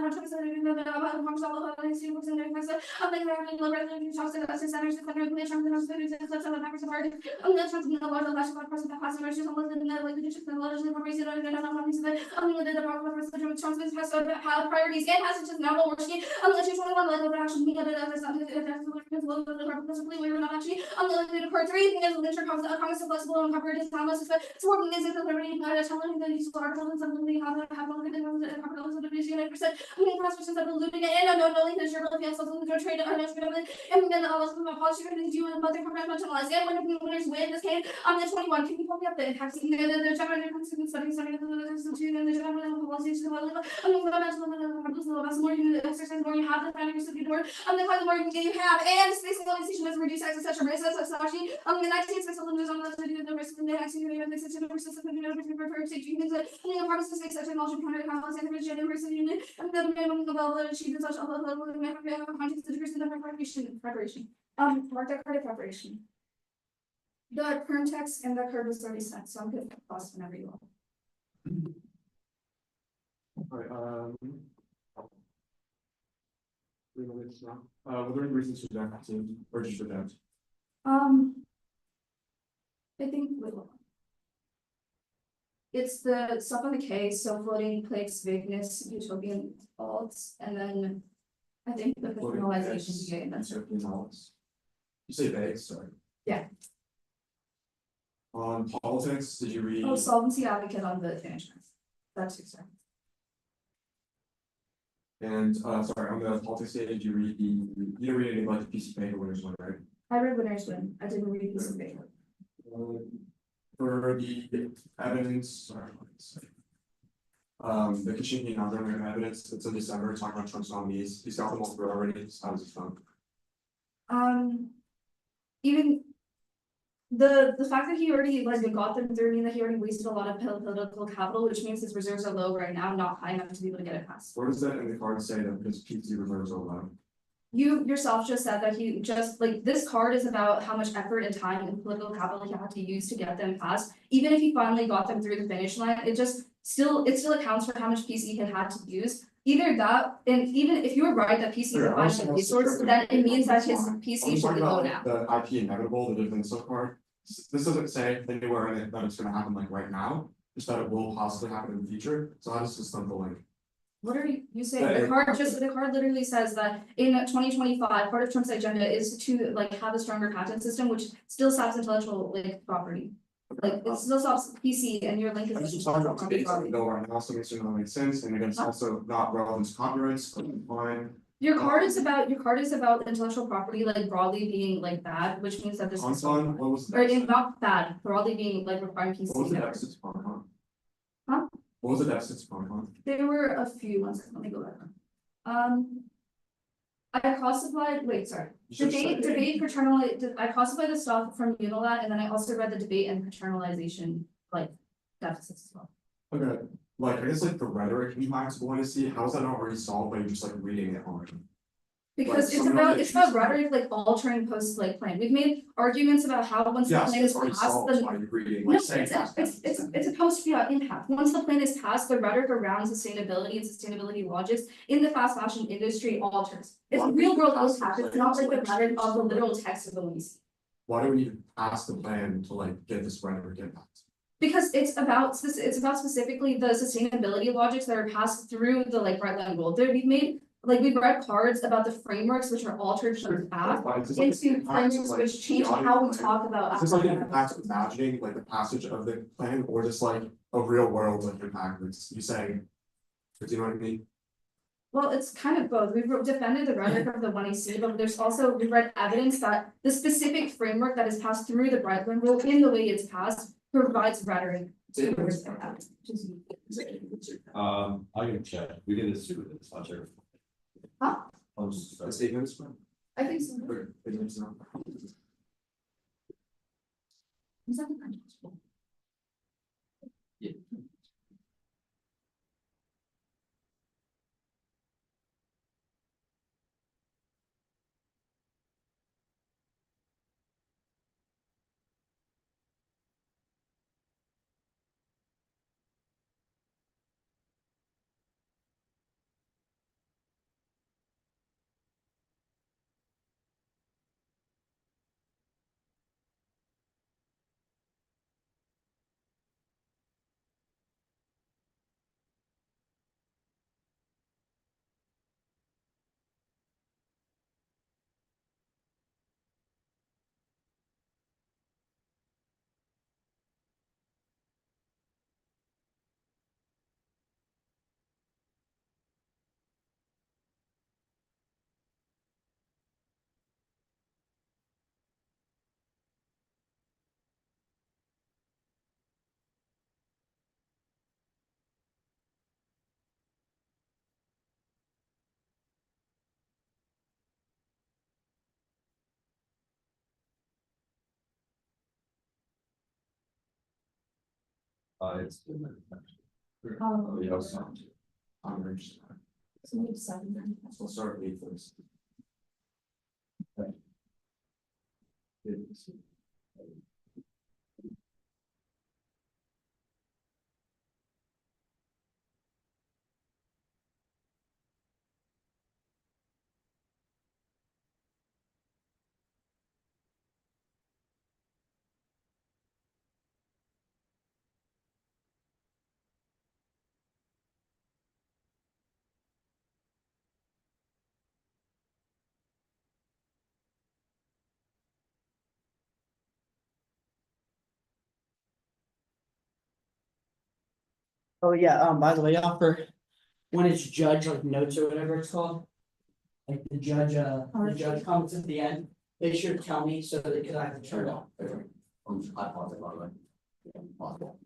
priorities and has just now working unless you 21 like actually we were not actually the part 3 is literature Congress flexible and covered is Thomas it's working is the liberty telling the use of articles and something they have the percent questions of eluding it and knowing that you're really something to trade and then policy to do and mother professionalized and when winners win this game the 21 can you pull me up the impact the general studies and the general policies the more you exercise the more you have the kind of the more the more you have and space organization is reduced access such a risk especially the 19th space on the risk and the actually the system versus the pharmacists such technology counter and the university unit and the minimum level achievement such context the preparation mark that credit preparation the current text and the curve is already set so I'm good for cost whenever you want. Alright, were there any reasons to reject or just reject? I think it's the stuff on the case, so floating plagues, vagueness, utopian faults, and then I think the personalization game. That's it. You say vague, sorry. Yeah. On politics, did you read? Oh, solvency advocate on the insurance. That's exactly. And sorry, on the politics data, did you read you didn't read anything like the piece of paper winners one, right? I read winners win. I didn't read piece of paper. For the evidence, sorry, the Kashmiri non-government evidence, it's in December, talking about Trump's nominees, he's got them all through already, how does it fun? Even the fact that he already got them through mean that he already wasted a lot of political capital, which means his reserves are low right now, not high enough to be able to get it passed. Where does that in the card say that his PT reserves are low? You yourself just said that he just this card is about how much effort and time and political capital he had to use to get them passed. Even if he finally got them through the finish line, it still accounts for how much PC he had to use. Either that, and even if you were right that PC is a finite resource, then it means that his PC should be low now. The IP inevitable, the difference so far. This doesn't say anywhere in it that it's gonna happen right now, just that it will possibly happen in the future. So how does this stuff go What are you saying? The card literally says that in 2025, part of Trump's agenda is to have a stronger patent system, which still stops intellectual property. It still stops PC and your link is. I'm just talking about space that we know right now, so it's gonna make sense, and again, it's also not relevant to copyrights, fine. Your card is about intellectual property, like broadly being like bad, which means that this. Constant, what was the Or deficit? not bad, broadly being like requiring PC. What was the network. deficits per month? Huh? What was the deficits per month? There were a few ones, let me go back. I classified, wait, sorry, You should say- debate paternal, I classified the stuff from Unilat, and then I also read the debate and paternalization, like, deficits as well. Okay, like, I guess like the rhetoric impacts going to see, how is that not already solved by just like reading it already? Because Like, some of it's about the- rhetoric, like altering post-like plan, we've made arguments about how once the Yes, plan it's is already passed, solved the. by reading, No, like saying. it's a post-fiat impact. Once the plan is passed, the rhetoric around sustainability and sustainability logics in the fast fashion industry alters. It's real world impact, it's not like the rhetoric of the literal text of the lease. Why do we need to pass the plan to like get this rhetoric impact? Because it's about specifically the sustainability logics that are passed through the like red line rule. There, we've read cards about the frameworks which are altered from the past Like, is this, like, into impacts, frameworks like, which change the how we audio talk about. Is this like an impact of imagining like the passage of the plan or just like a real world like impact that's you saying? Do you know what I mean? Well, it's kind of both. We've defended the rhetoric of the one AC, but we've read evidence that the specific framework that is passed through the Brightline rule in the way it's passed provides rhetoric. towards impact, which is- I'll give it a check, we did this too, this last year. Huh? A statement is fine. I think so. Okay, it's not. Is that the- It's. Oh, Yeah, it's not. I'm interested. so we have 7 then. So I'll start with this. Oh, yeah, by the way, for when it's judge like notes or whatever it's called. Like the judge comments at the end, they should tell me so that, cause I have to turn it off. I paused it, by the way. Possible.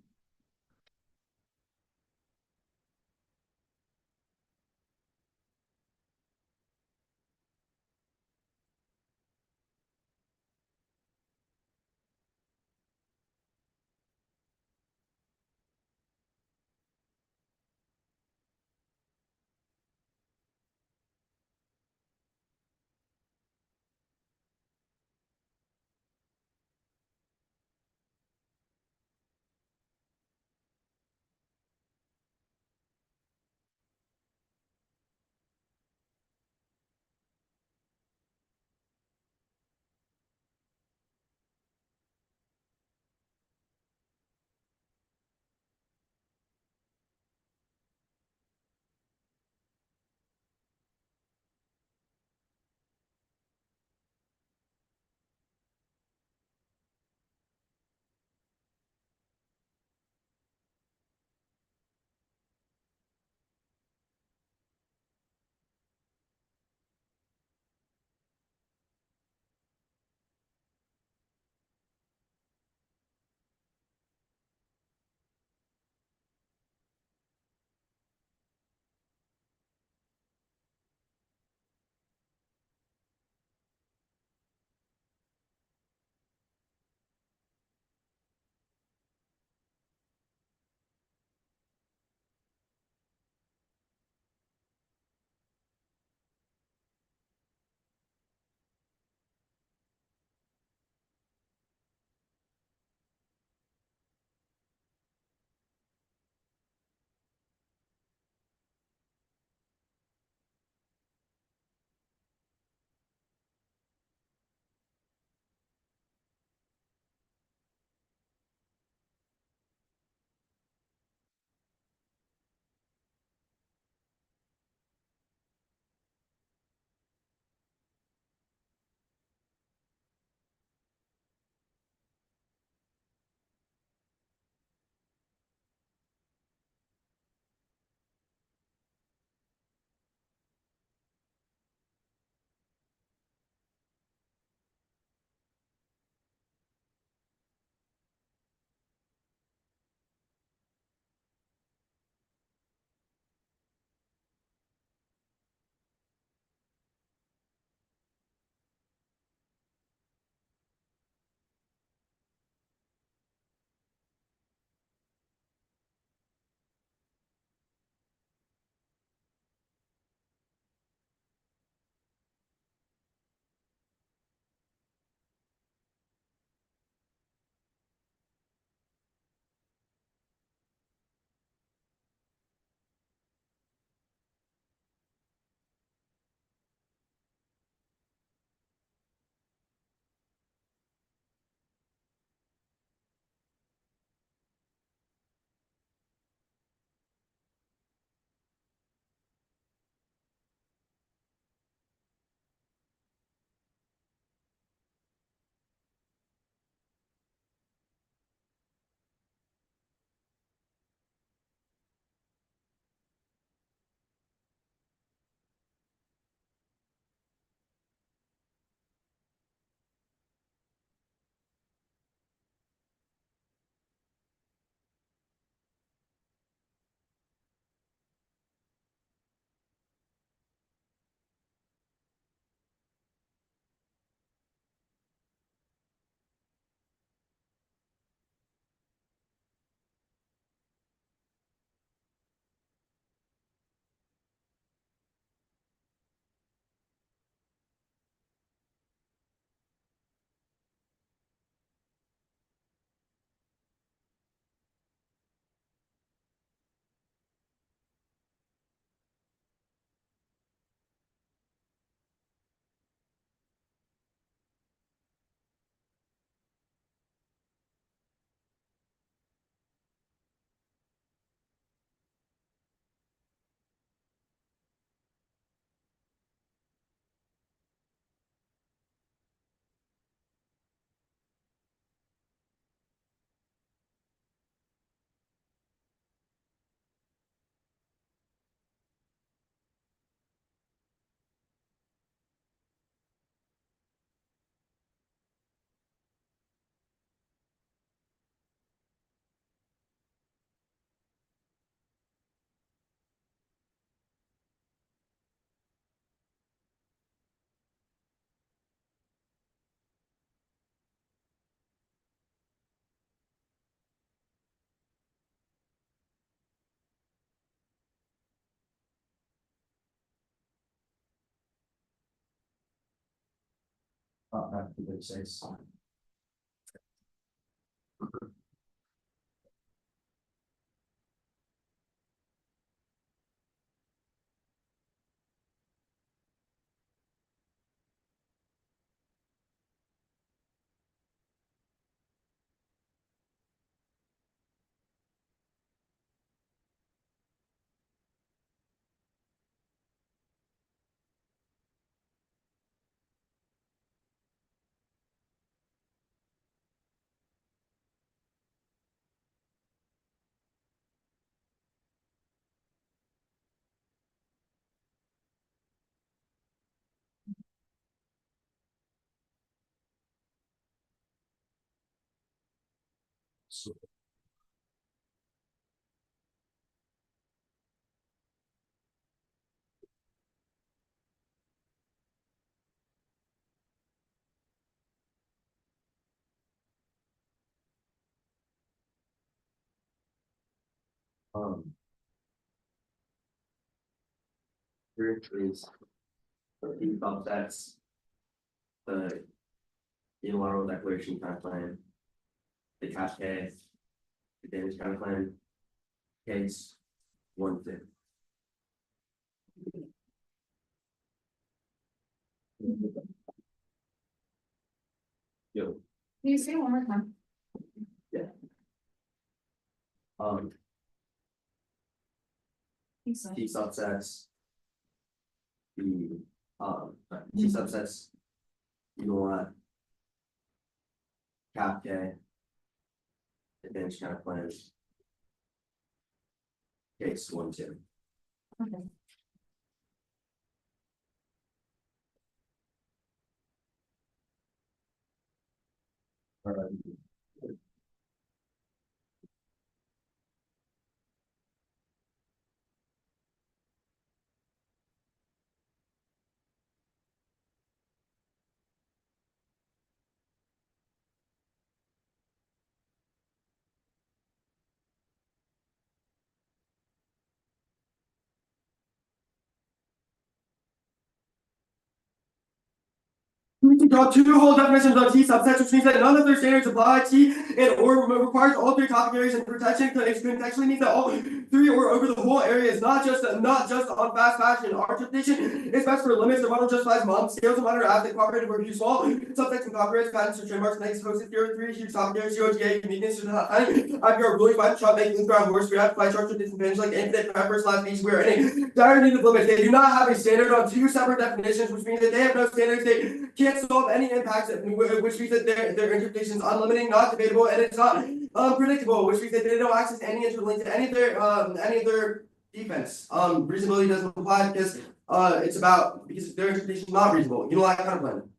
After the says. Here is the that's the unilateral declaration kind of plan, the cascade, the damage kind of plan, case 1 thing. Yo, Can you say it one more time? Think so. T subsets. The T subsets. You want. Cap K. Advanced kind of plans. Case 1, 2. Okay. We can draw 2 whole definitions of T subsets, which means that none of their standards apply T and or requires all 3 topic areas, and protection contextually means that all 3 or over the whole area is not just on fast fashion. Our interpretation is best for limits. The model justifies model scales of minor as they cooperative or too small. Subsets and copyrights, patents, or trademarks, next hosted theory 3 huge topic areas, COGA, uniqueness, and IPR ruling by the shop making things ground horse. We have to apply charge with disadvantage like infinite preppers, last piece. We are any dire need of limits. They do not have a standard on 2 separate definitions, which means that they have no standards. They can't solve any impacts, which means that their interpretation is unlimited, not debatable, and it's not predictable, which means that they don't access any interlink to any of their defense. Reasonability doesn't apply because because their interpretation is not reasonable. Unilateral counterplan.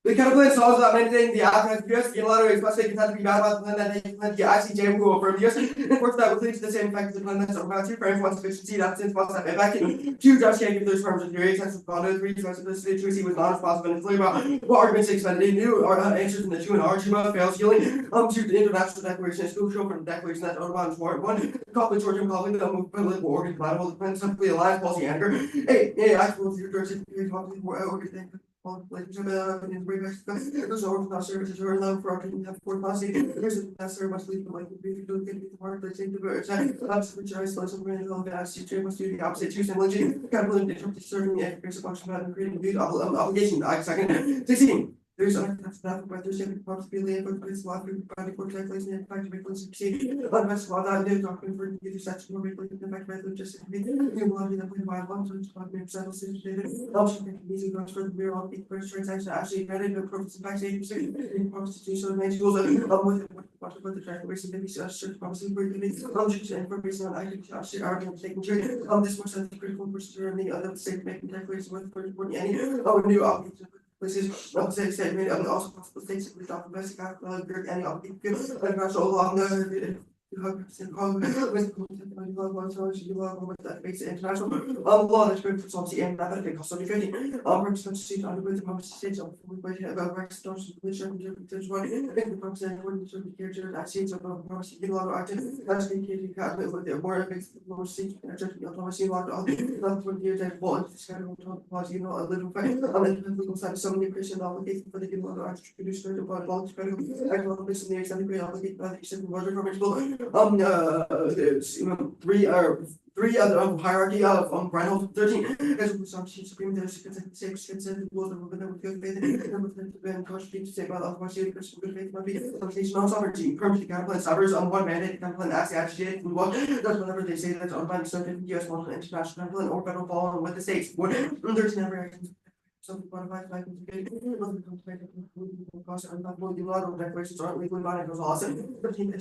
The counterplan solves that mandate the outcome of US unilateral explicitly consent to be bad about the plan that they implement the ICJ rule over the US enforce that would lead to the same effect as the plan that's about 2 frames, 1 sufficiency, that since must have impact. 2 judge can't give those terms of theory, sense of condo, 3 specificity was non-responsive and clear about what arguments expended, new answers in the 2 and R, 2 fails healing, 2 the international declaration is crucial for the declaration that Audubon is more 1, conflict, short-term conflict, political organ, compatible, depends simply alliance, policy, anger, 8, actual future, conflict, organ, like there's no not services or allow for arguing have for policy. There's a necessary must leave the like the mark they take the birds and which I slow some grand of as you must do the opposite choose and legend capital different serving the efficacy of function about creating new obligation. I second 16. There's that by there's every possibility of this law by the court calculation and fact make us succeed. Unless law that is document for either section or make the fact method just be you will be the point by one to document settle situated. Also make it easy goes for the mirror of the first transaction actually credit the purpose of tax agency in constitutional main schools with the declaration that we search policy for the information on actually argument taking care this was a critical procedure and the other state making declaration with for any new obligation. Places statement and also possible states we talk about any of the international law International law that's been obviously and that benefit cost of defending represents state under the promise states of about rights to which represent when certain character actions of promise in law act as indicated with the more effects more seat and promise law not for years and ball this kind of policy a little fight legal side so many Christian obligations for the law act to produce certain law to actual business needs and the obligated by the extent of larger three other hierarchy of Reinhold 13 as we saw Supreme six consent rules of with good faith and constitute to say about otherwise good faith might be conversation on sovereignty permanently counterplan suburbs on one mandate counterplan acts agitated and what does whenever they say that's unbinding subject US one international counterplan or federal following with the states what there's never actions. Some qualified like cost and not more law declarations aren't legally binding goes awesome. 13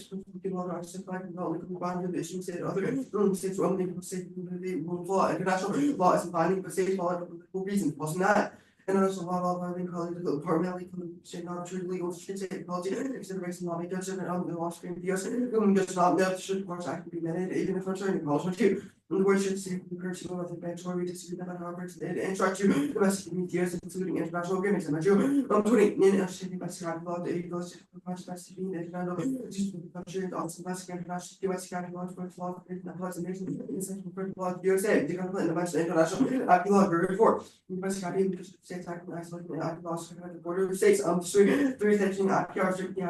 law actions not legally binding the issue said other states only state rule of law international law is binding but states follow for reasons wasn't that. And also law binding colleagues primarily state not true legal state policy consideration law make judgment on the law screen US does not know should of course act to be amended even if concerning policy too. The word should say the person of the bench where we disagree about how it's instruct you domestic media including international agreements and you 20 in by Scotty law the goes to the international country also domestic international US Scotty law for law in law USA the international law very for by Scotty states act as like the border of states three section IPR strictly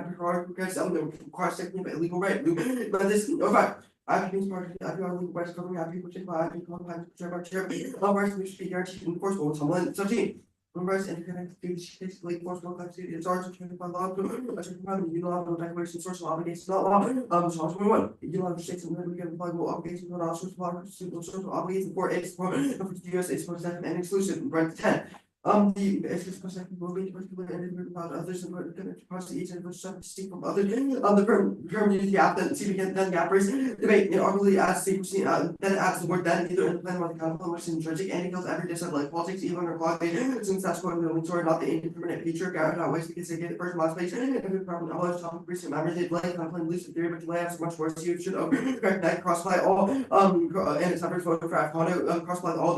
because requires technically illegal right but this okay. I think part of the IPR rights covering IP which by IP compact rights which be guaranteed and enforceable until 17. Rights and connected to basically enforceable capacity is ours to by law unilateral declaration social obligations not law so 21 unilateral states and then we get applicable obligations not all sorts of social obligations for its for the US is for second and exclusive right 10. The perspective will be particular and about others and across the each and distinct from others. The term used gap then see again then gap race debate in arguably as secrecy then adds the word then either in the plan or the counterplan which is intrinsic and it kills every dissent like politics even or clock since that's going to the story not the indeterminate feature out ways because they get the first last place and the problem knowledge topic recent memories they lay counterplan lucid theory but lay out so much worse you should correct cross apply all and it's separate photograph cross apply all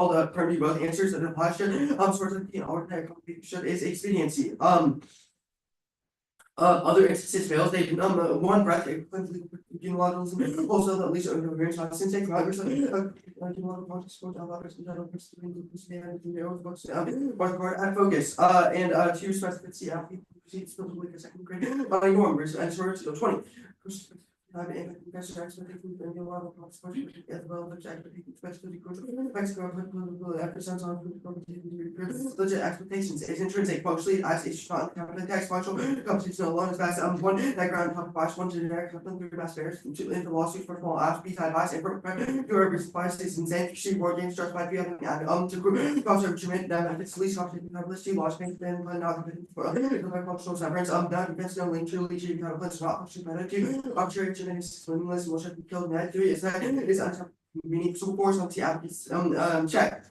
the term you both answers that apply should sort of ordinary computation is expediency. Other instances fails, they one breath unilateralism also that leads to various since they progress focus and two specificity proceeds to the second grade norm and sort of 20. Expectations is intrinsic functionally as it's not text functional competition alone is best one background top bias one generic through best bears into the lawsuit for small apps be advice and your biases insane she board games starts by having to group concept that it's least complicated publicity launch things then not for functional severance that depends no link truly she kind of not functional arbitrary swimless will should be killed net 3 is that is meaningful force on the app check.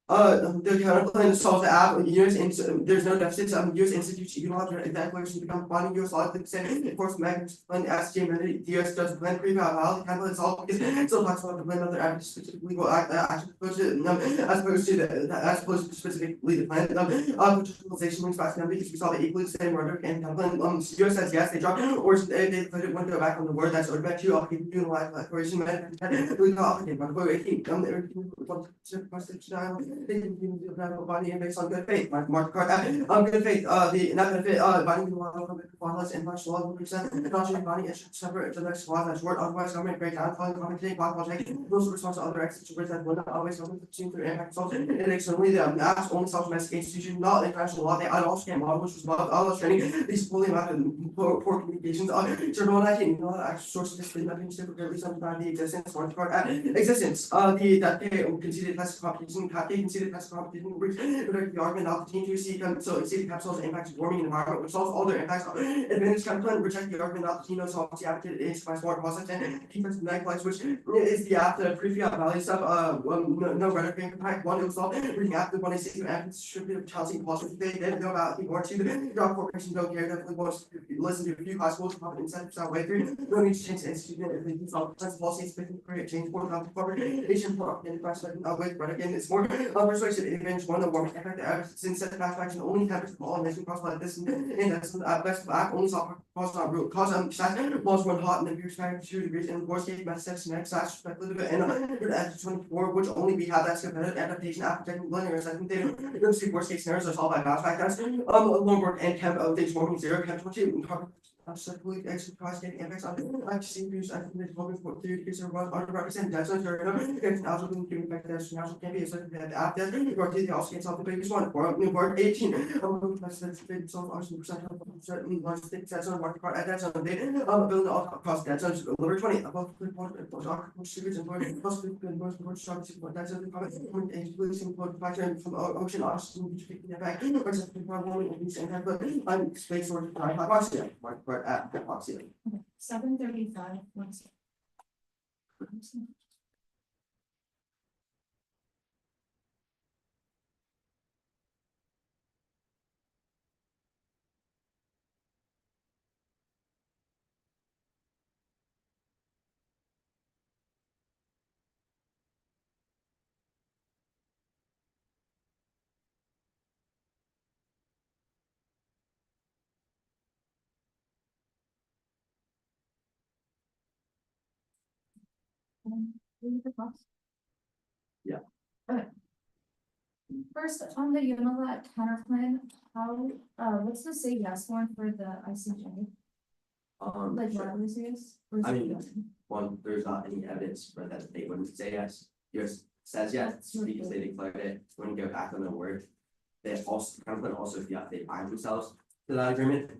The counterplan solves the app US and there's no deficits US institutes unilateral declaration become binding US law the same enforcement mechanism when SJ amended the US does plan pre valid counterplan solve because still talks about the plan of their act specific legal action opposed to specifically the plan utilization links back to them because we saw the equally the same word and counterplan US says yes they dropped or they put it one go back on the word that's ordered back to occupy unilateral declaration we call it but go 18 body and based on good faith. Mark good faith. The not benefit body less and much law will present not body is separate to the next law that's word otherwise government break down calling commenting block taking rules response to other acts to present will not always come to seem to impact results and externally the apps only self-domestic institution not international law they also can model which was above all training these fully mapped poor communications general acting sources display nothing typically sometimes the existence one card existence the that conceded less competition can see the past competition, which the argument now continue to see, so see the capsules impacts warming environment, which solves all their impacts. Advantage kind of reject the argument not the so obviously advocate is by smart process and defense neglects, which is the after pre-fiat value stuff, no rhetoric impact, one it was all reading after one is and should be Chelsea positive. They didn't know about the more to the job corporation don't care, definitely wants to listen to a few high schools, profit incentives that way through. No need to change the institute if they can solve defense policies, they can create change for the corporation product and price with but again it's more persuasive advantage one of warming effect since set satisfaction only happens from all nation cross like this and that's best back only saw cause not real cause walls run hot and the beer time 2 degrees and worst case best steps next slash speculative and at 24 which only we have that's competitive adaptation after technical linear second data don't see worst case scenarios are solved by mass factors Longboard and Kemp things warming 0 Kemp 20 Subsequently, extra cost getting impacts on CPUs. I think there's probably for 3 degrees or 100% that's uncertain. It's also been given back that national can be a certain that after the also gets off the biggest one for new board 18. So obviously percent of certain large things that's on market card at that time. They building all cost that's on lower 20 above the point distributes and plus the most more strong support that's the comment and releasing for the factor from ocean oxygen which taking it back. For example, warming and these and but space or hypoxia. At hypoxia. 7:35. Yeah. Okay. First, on the Unilat counterclaim, how, what's the say yes form for the ICJ? Like, Sure. why was yes? Or is I it mean, yes? one, there's not any evidence for that they wouldn't say yes. Yours says yes, because they declared it, wouldn't go back on their word. They also, kind of also, yeah, they bind themselves to that agreement.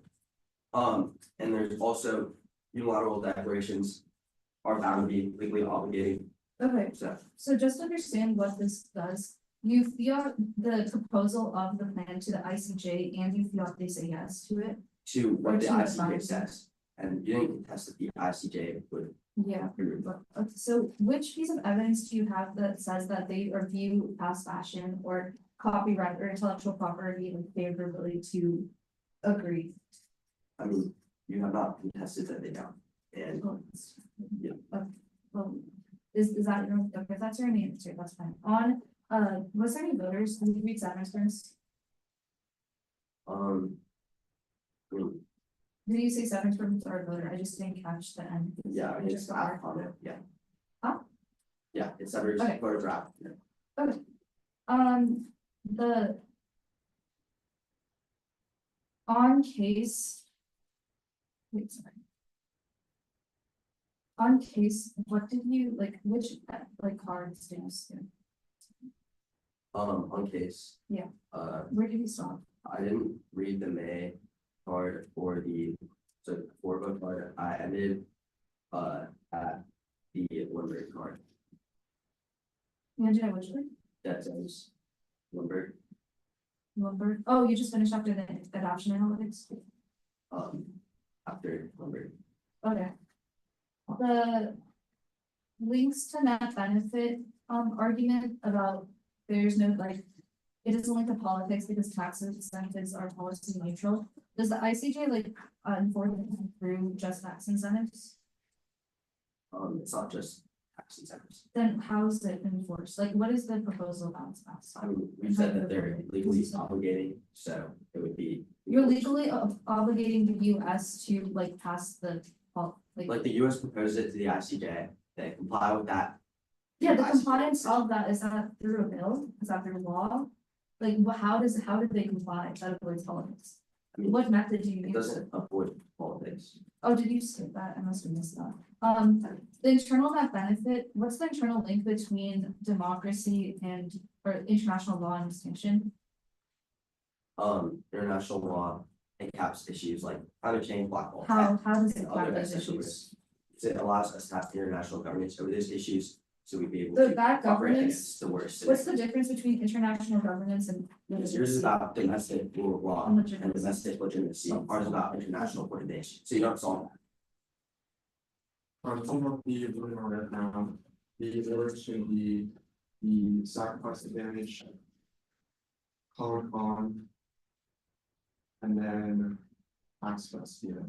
And there's also unilateral declarations are bound to be legally obligating, Okay, so. so just understand what this does. You feel the proposal of the plan to the ICJ and you feel they say yes to it? To what the Or to the ICJ binding. says, and you didn't contest that the ICJ would Yeah. agree with that. Okay, so which piece of evidence do you have that says that they review past fashion or copyright or intellectual property and favorability to agree? I mean, you have not contested that they don't, and Yeah. Okay, well, is that your, okay, if that's your main answer, that's fine. On, was there any voters, did you read Saturn's terms? I mean, Did you say Saturn's terms or a voter? I just didn't catch the end. yeah, I it's just got on it, yeah. Huh? Yeah, it's ever Okay. photograph, yeah. The on case. Wait, sorry. On case, what did you, like, which, like, cards did you skim? On case. Yeah. Where did you stop? I didn't read the May card or the, so four vote card, I ended, at the Lindbergh card, You ended at which one? that says Lindbergh, Lumber, oh, you just finished after the adoption analytics? after Lindbergh. Okay. The links to net benefit, argument about there's no like. It doesn't link to politics because tax incentives are policy neutral. Does the ICJ like enforce it through just tax incentives? It's not just tax incentives. Then how is it enforced? Like, what is the proposal about tax? I mean, we said that they're legally obligating, so it would be. You're legally obligating the US to like pass the, Like the US proposed it to the ICJ, they comply with that. yeah, the ICJ. compliance of that, is that through a bill? Is that through law? Like, how did they comply? That avoids politics. I mean, What method do you it use? doesn't avoid politics. Oh, did you skip that? I must have missed that. The internal net benefit, what's the internal link between democracy and, or international law and distinction? International law encaps issues like climate change, black hole. How does it and cap other those essential issues? risks. So it allows us to have international governance over those issues so we'd be able So to that operate governance, against the worst. what's the difference between international governance and? Because yours is about domestic rule of law And and legitimacy. domestic legitimacy, ours is about international coordination, so you don't solve that. Some of the voting on right now, the order should be the sacrifice advantage. Code on. And then access, yeah.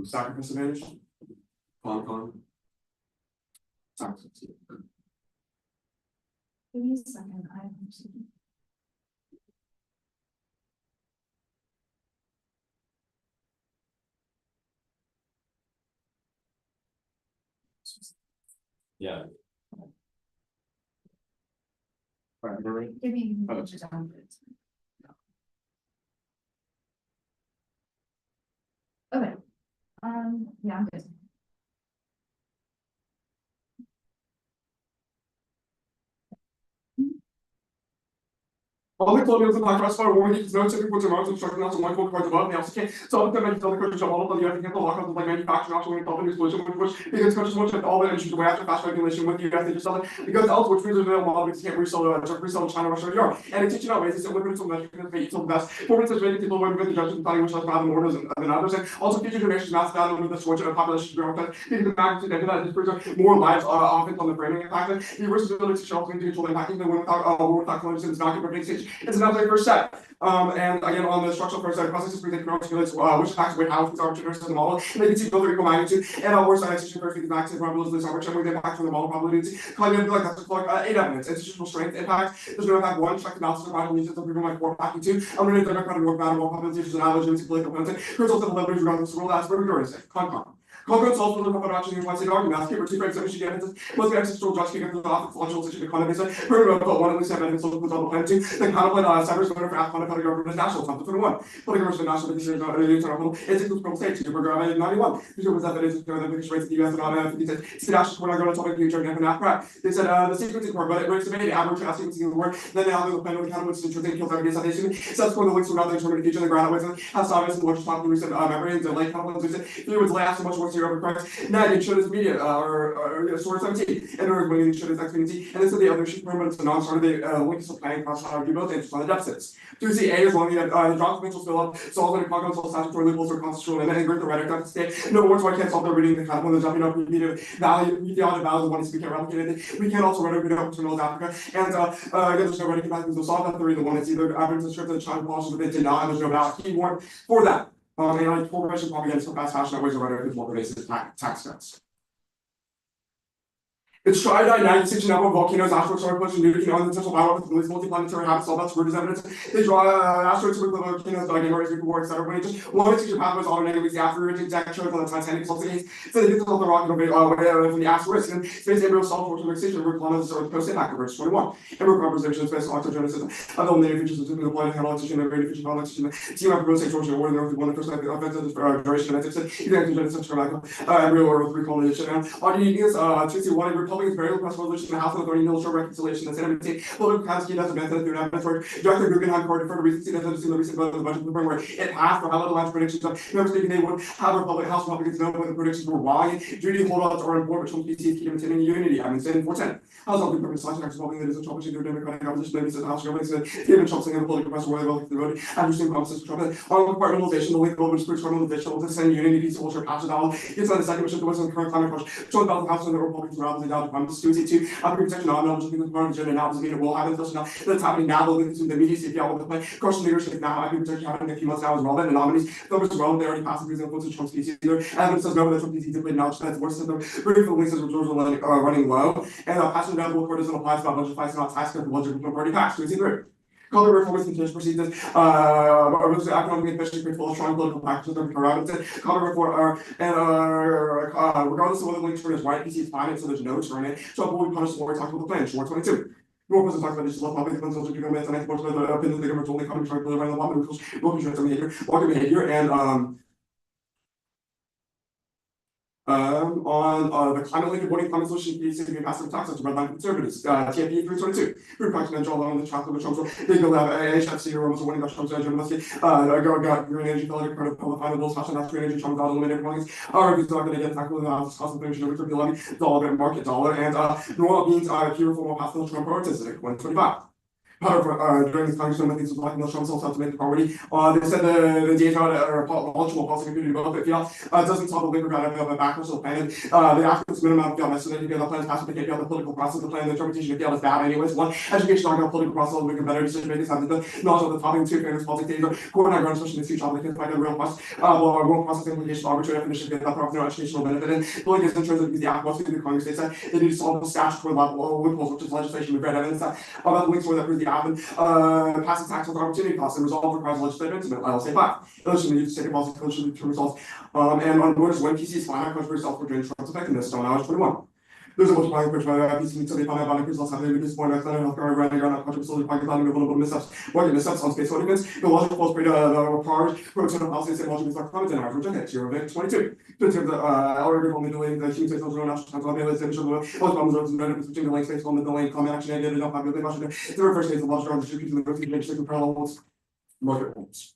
Sacrifice advantage. Con. Sacrifice. Give me a second, I. Yeah. Give me. Oh. Okay, yeah, I'm good. All the colonials and black classified war needs no typical amounts of instruction not to one code cards above, they also can't. So all of them and tell the countries of all of the other can't lock up like manufacturing, actually involved in explosion, which because countries want to all the entries away after fast regulation with the US, they just sell it because else which means there's no model because you can't resell in China, Russia, or Europe. And it's teaching out ways to limit until measure can pay until the best. For instance, making people learn with the judgment deciding which less bad than orders than others. And also future generations mass data with the switch of population growth because the magnitude of that is more lives often on the framing impact. The versatility to show up individual impacting the without collision is not good for big stage. It's another first step. And again, on the structural first side, processes predicate calculates which facts weight how these arbitrators in the model. And they can see both their equal magnitude and worse side extension first the max probabilities of this arbitrary impact from the model probability. Cognitive like that's like 8 evidence. Institutional strength impact. There's no impact 1. Check the analysis of vital needs. It's proven like 4 packing 2. I'm going to democratic work matter more probabilities and allergens political content. Results of the leverage regardless of the world as regulatory say. Con. Concurrent solves for the option in one state argument. Ask for 2 frames that we should get into. Most of the existential judge can get the office logical situation economy. So, per but 1 at least 7 evidence of the double plan 2. The counterplay cyber voter for Alpharetta government is national. Top 21. Political versus national decision internal. It's equal to state. To program 91. These are evidence of the rates of the US and on 56. See, that's when I go to topic future and correct. They said the sequencing core, but it breaks the average sequencing of the word. Then they have the plan with the counter, which is intrinsic kills every citation. Sets for the links around the determined future, the ground with has obvious and large top recent memory and delay confidence. There was last so much more zero over Christ. Now it showed as media or source 17 and or when it showed as xfinity and this is the other sheet but it's a non-starter they link to planning across how you build interest on the deficits. 2CA is one that the documental fill up solve under cognitive statutory loopholes or constitutional and integrate the rhetoric deficit. No words why I can't solve the reading the kind of when the jumping up media value the audit values one is we can't replicate it. We can also run over to North Africa and again there's no rhetoric capacity to solve that theory. The one is either average the script of the China policy but they did not and there's no valid keyword for that. And like corporation propaganda so fast fashion that ways of rhetoric is more pervasive tax cuts. It's tried 96 number of volcanoes, asteroids, solar pollution, nuking, unintentional bioweapons, release multiplanetary habits, all that's word is evidence. They draw asteroids with volcanoes, like memories, war, etc. When it just one of the pathways alternating the after exact shows on the Titanic is also the case. So they get the rocket away from the asteroids and space embryo self fortune extinction were one of the post impact of 21. And we're conversation space octogenesis of the only features of the planet hallucination and radiation hallucination. Team up rose sexual or the one of the first offensive duration of it. Even genesis from embryo or recombination. And on the news to see one Republicans very request resolution in the House of Authority military reconciliation the Senate committee. Political capacity doesn't method through an for Director Guggenheim Court for the recency that has seen the recent vote of the budget where it passed for high level launch predictions of members thinking they would have Republican House Republicans know when the predictions were wrong. Duty holdups are important, which will keep maintaining unity. I mean, saying 410. House of the Purpose selection act involving that is a trouble to Democratic opposition. Maybe says the House Republicans said even Trump saying the political press where they will the vote. Understanding promises for Trump on compartmentalization, the link global spiritual compartmentalization will send unity, peace, culture, passion, all. It's on the second mission to what's in the current climate push. Show about the House and the Republicans are opposite out promise to two, protection, not just because part of the agenda now doesn't mean it will happen, especially now that's happening now, though, this is the immediacy of the outlook of the plan. Crushing leadership now, protection happening in a few months now is relevant, and nominees, though it's relevant, they already passed the influence of Trump's species either. Evidence says no, that Trump species deployed now, that's worse than the pretty for links as reserves are running low, and passion down the report doesn't apply to budget fights, not tax cut, the budget party tax, 2 color reforms continues proceedings, economically efficient, critical, strong political practices that are around it. Color reform, regardless of whether the link turn is right, PC is fine, so there's no turn in. So will be punished for talking about the plan, short 22. More person talks about this love public defense, social government, and exports of the opinion of the government only coming from the right law, local behavior, market behavior, and on the climate linked voting climate solution, PCC to be passive tax to red line conservatives, TFP 322. Group continental along the chocolate with Trump's, they go have HFC or almost winning by Trump's Germany, got green energy, color, part of public financials, fashion, that's green energy, Trump, eliminated warnings, reviews not going to get tackle the cost of inflation, which will be levy, dollar, market dollar, and normal means pure form of passive Trump priorities, 125. However, during this Congress, some of these blocking the Trump's also to make the party. They said the data or eligible policy community both if doesn't solve the labor ground of a backlash of the plan. The actions minimum of so that you get the plan passed, but they the political process, the plan, the interpretation of is bad anyways. One, education on political process, making better decision makers have the knowledge of the topic, two, fairness, politics, data, core and ground, especially in the future, they can find a real process, real process implication, arbitrary definition, get that proper educational benefit. And politics in terms of the act was the Congress, they said they need to solve the statutory level loopholes, which is legislation with red evidence about the links where that proves the happen, passing tax with opportunity costs and resolve requires legislative intimate, I'll say 5. Illustrating the use of state policy collision to results, and on voters when PCs find out controversy self for drain Trump's effectiveness, so now it's 21. There's a bunch of planning push by PC to be found out results have been disappointed by healthcare running around controversial planning vulnerable missteps, market missteps on space ordinance, the logical false create required protein of policy and logical like comments and average reject 0.22. In terms of already only delaying the human space on national times on the extension of the problems of the benefits between the link space on the delaying comment action and data don't have the question. The first phase of logical distribution of the growth makes the parallels market rules.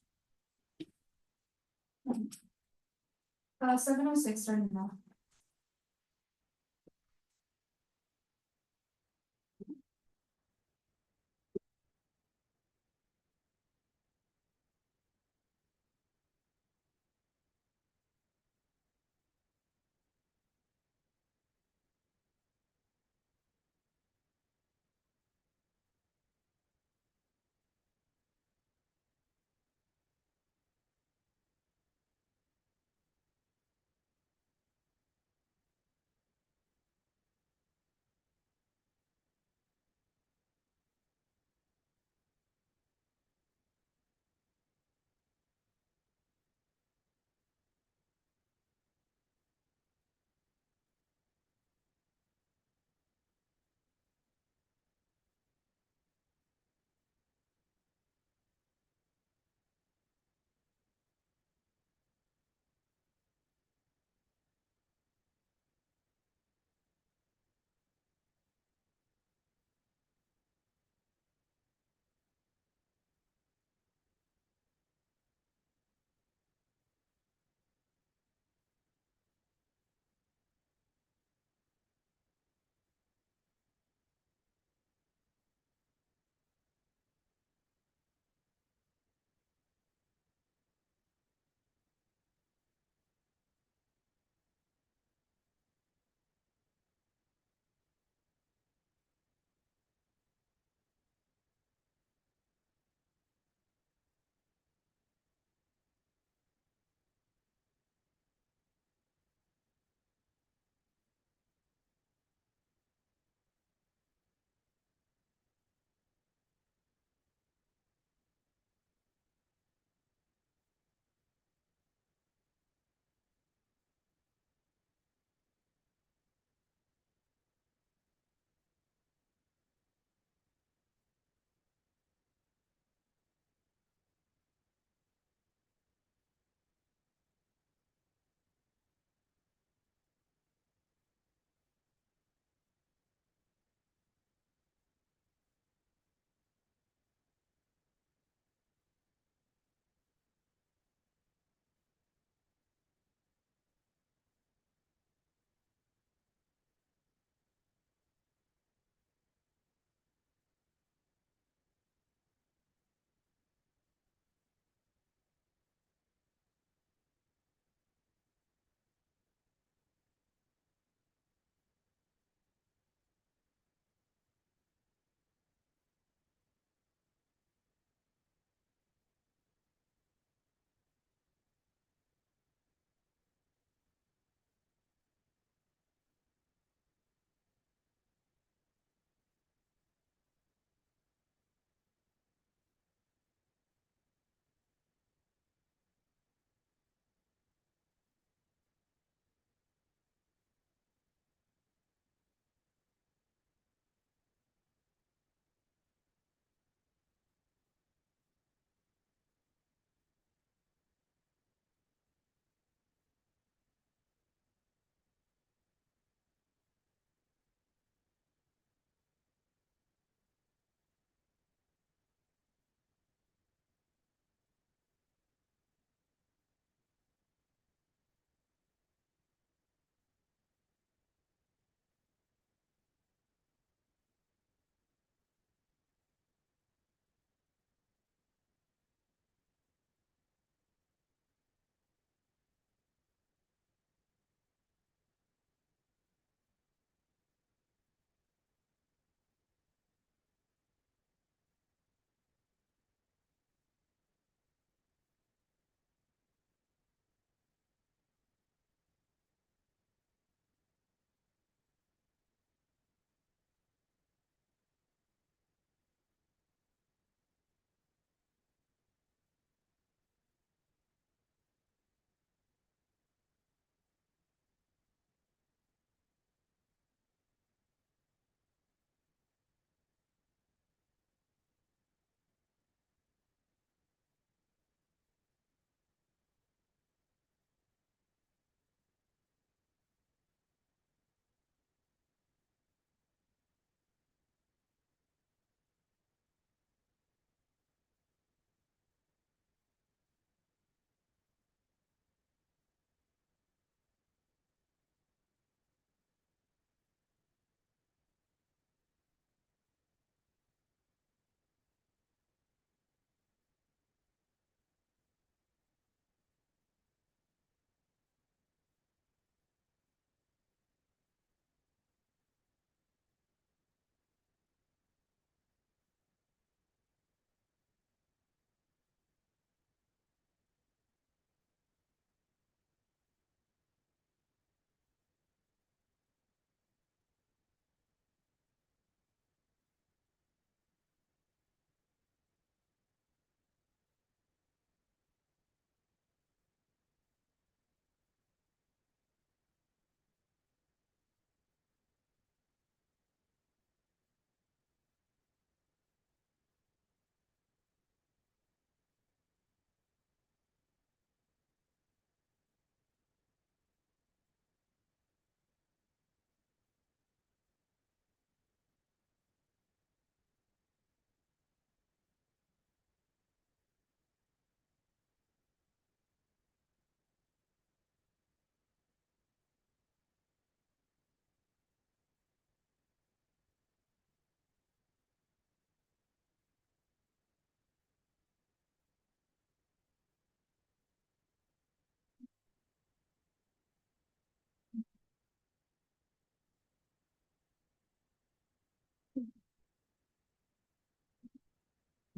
706 starting now.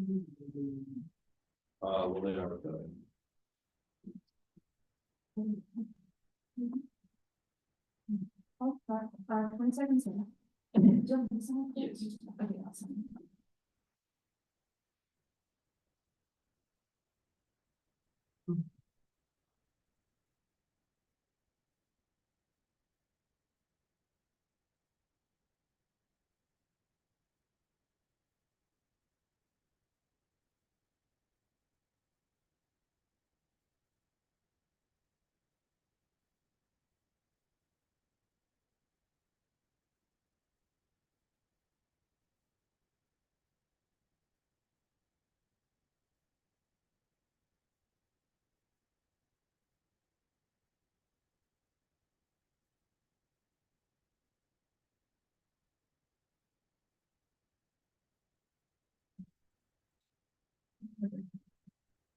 Well, they are, 20 seconds. Yes. Okay, awesome.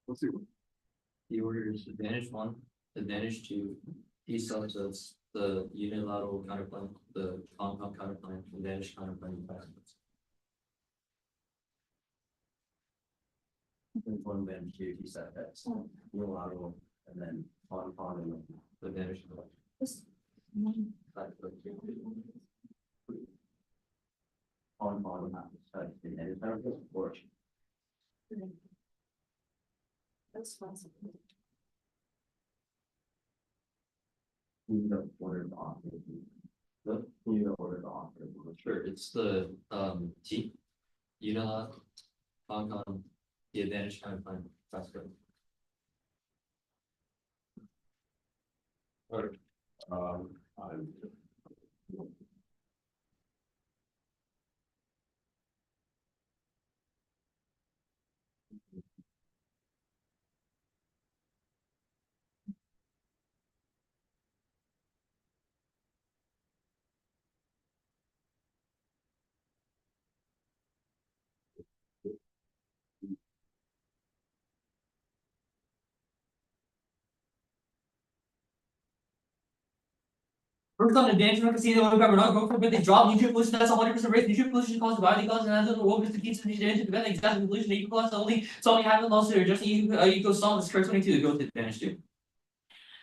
Let's see. The order is advantage one, advantage two, these subsets, the unilateral counterplan, the compound counterplan, advantage counterplan, factors. One advantage two, you set that, unilateral, and then on and then The advantage. Just on, and it's kind of or that's fine. you know, order the offer. You know, order the offer. Sure, it's the T, unilateral, compound, the advantage counterplan, that's good. Or first on advantage, we can see that we're not going for a bit, they drop neutral pollution, that's 100% rate, neutral pollution causes by the cause, and that's the world is the key to the to prevent exact pollution, equal cost only, so only having lost to just equal solve this curve 22 to go to advantage two.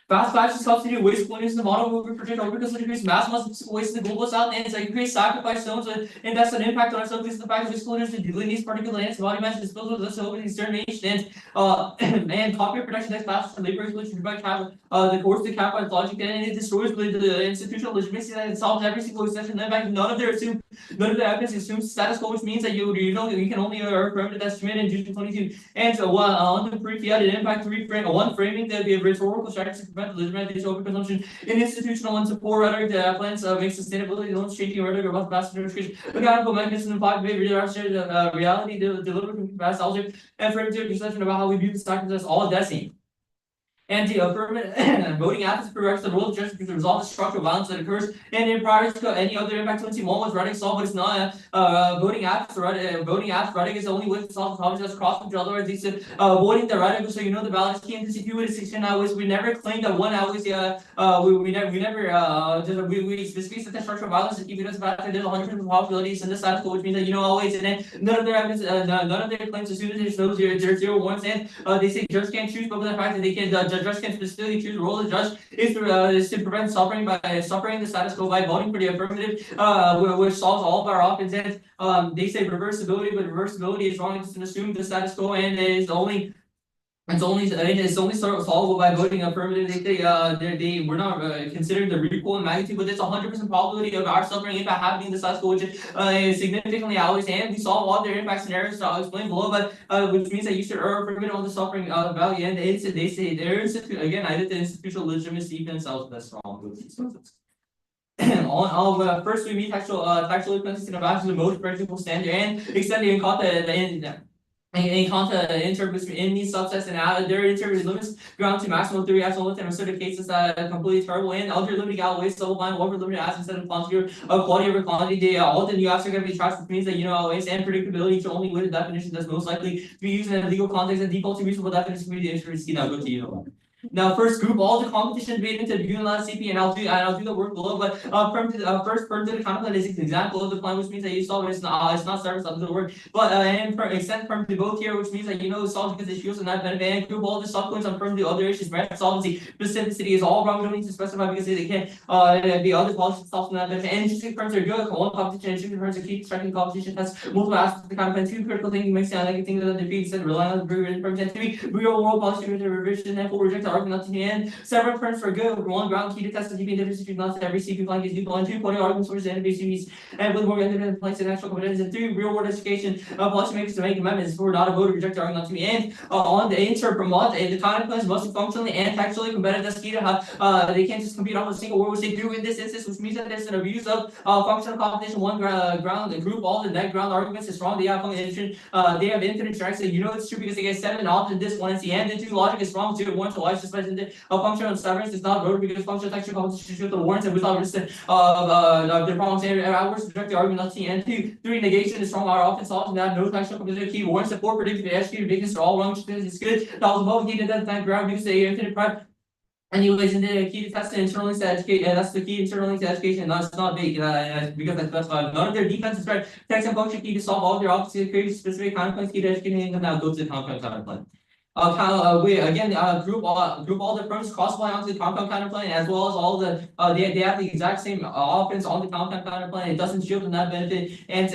Fast fashion substitute waste pollutants in the model where we project over because increase mass amounts of waste in the global south and increase sacrifice zones and that's an impact on ourselves because the fact that waste pollutants to dealing these particular lands, body mass disposal, thus over extermination and copyright protection that's fast and labor exploitation by the course to capitalize logic and it destroys the institutional legitimacy that it solves every single exception. In fact, none of the evidence assumes status quo, which means that you can only permit that's submitted in June 22. And so on the proof, yet it impact one framing that be a rhetorical strategy to prevent the legitimate overconsumption in institutional and support rhetoric that plans make sustainability loans changing rhetoric about mass education. Accountable mechanism and five reality delivered from past object and frame to perception about how we view the documents as all destiny. And the affirmative voting absence progress the role of justice to resolve the structural violence that occurs and in prior to any other impact 21 was running solved, but it's not voting absence rhetoric is the only way to solve the problems that's cross control. Otherwise, these avoiding the rhetoric so you know the balance key and if you would 16 hours, we never claimed that 1 hour is we never we specifically said that structural violence is keeping us back there's 100% probabilities in this article, which means that always and then none of their evidence none of their claims assume that there's no 0 1 and they say judges can't choose, but with the fact that they can the judge can specifically choose the role of the judge is to prevent suffering by suffering the status quo by voting for the affirmative, which solves all of our options. And they say reversibility, but reversibility is wrong. It's to assume the status quo and it's only solvable by voting affirmative. They were not considering the recoil and magnitude, but it's 100% probability of our suffering impact happening in the status quo, which is significantly outweighs, and we solve all their impact scenarios to explain below, but which means that you should affirmative on the suffering value. And they say their again, I did the institutional legitimacy themselves. That's wrong with these concepts. First we meet textual equivalency in a vacuum of most predictable standard and extending in conta interpret in these subsets and their interpret limits ground to maximum 3 actual limit and certain cases that are completely terrible and other limiting outweighs double blind over limited as instead of quantity quality over quantity. They all the new abstract going to be trashed, which means that outweighs and predictability to only with a definition that's most likely to be used in a legal context and default to reasonable definition for the interest. Now go to Now, first group all the competition debate into unionized CP, and I'll do the work below. But first firm to the content plan is an example of the plan, which means that you solve it. It's not service of the work. But and extend firm to both here, which means that solve because issues and not benefit. And group all the subpoints on firm to other issues. Breadth, solvency, specificity is all wrong. We don't need to specify because they can't be other policies solve not benefit. And interesting firms are good. One competition, interesting firms are key striking competition has multiple aspects of the content plan. Two critical thinking makes sound like things that defeat instead of relying on the written firms. And three real world policy revision and full reject the argument not to the end. Several firms for good. One ground key to test the GP difference between not every CP plan is equal. And two quoting arguments sources and CPs and with more independent planks and actual competence. And three real world education policymakers to make amendments for not a vote to reject the argument not to the end. On the inter-promote the content plans must be functionally and textually competitive. That's key to have they can't just compete off a single word which they do in this instance, which means that there's an abuse of functional competition. One ground the group all the net ground arguments is strong. They have they have infinite strengths. So it's true because they get 7 options. This one is the end. And two logic is wrong. 2 1 to life just a function of severance is not voted because functional textual competition should the warrants and without risk of their problems and outwards reject the argument not to the end. 2 3 negation is strong. Are often solved and that no textual competition key warrants and 4 predictive executed vacancies are all wrong. It's good. That was above key to that time ground because they infinite pride. Anyways, and the key to test and internal links to education, that's the key internal link to education. No, it's not big because that's specified. None of their defenses right. Text and function key to solve all their opposite create specific content key to educating and now go to the compound counterplan. We again group all the firms cross-apply onto the compound counterplan as well as all the they have the exact same offense on the compound counterplan. It doesn't shield the net benefit and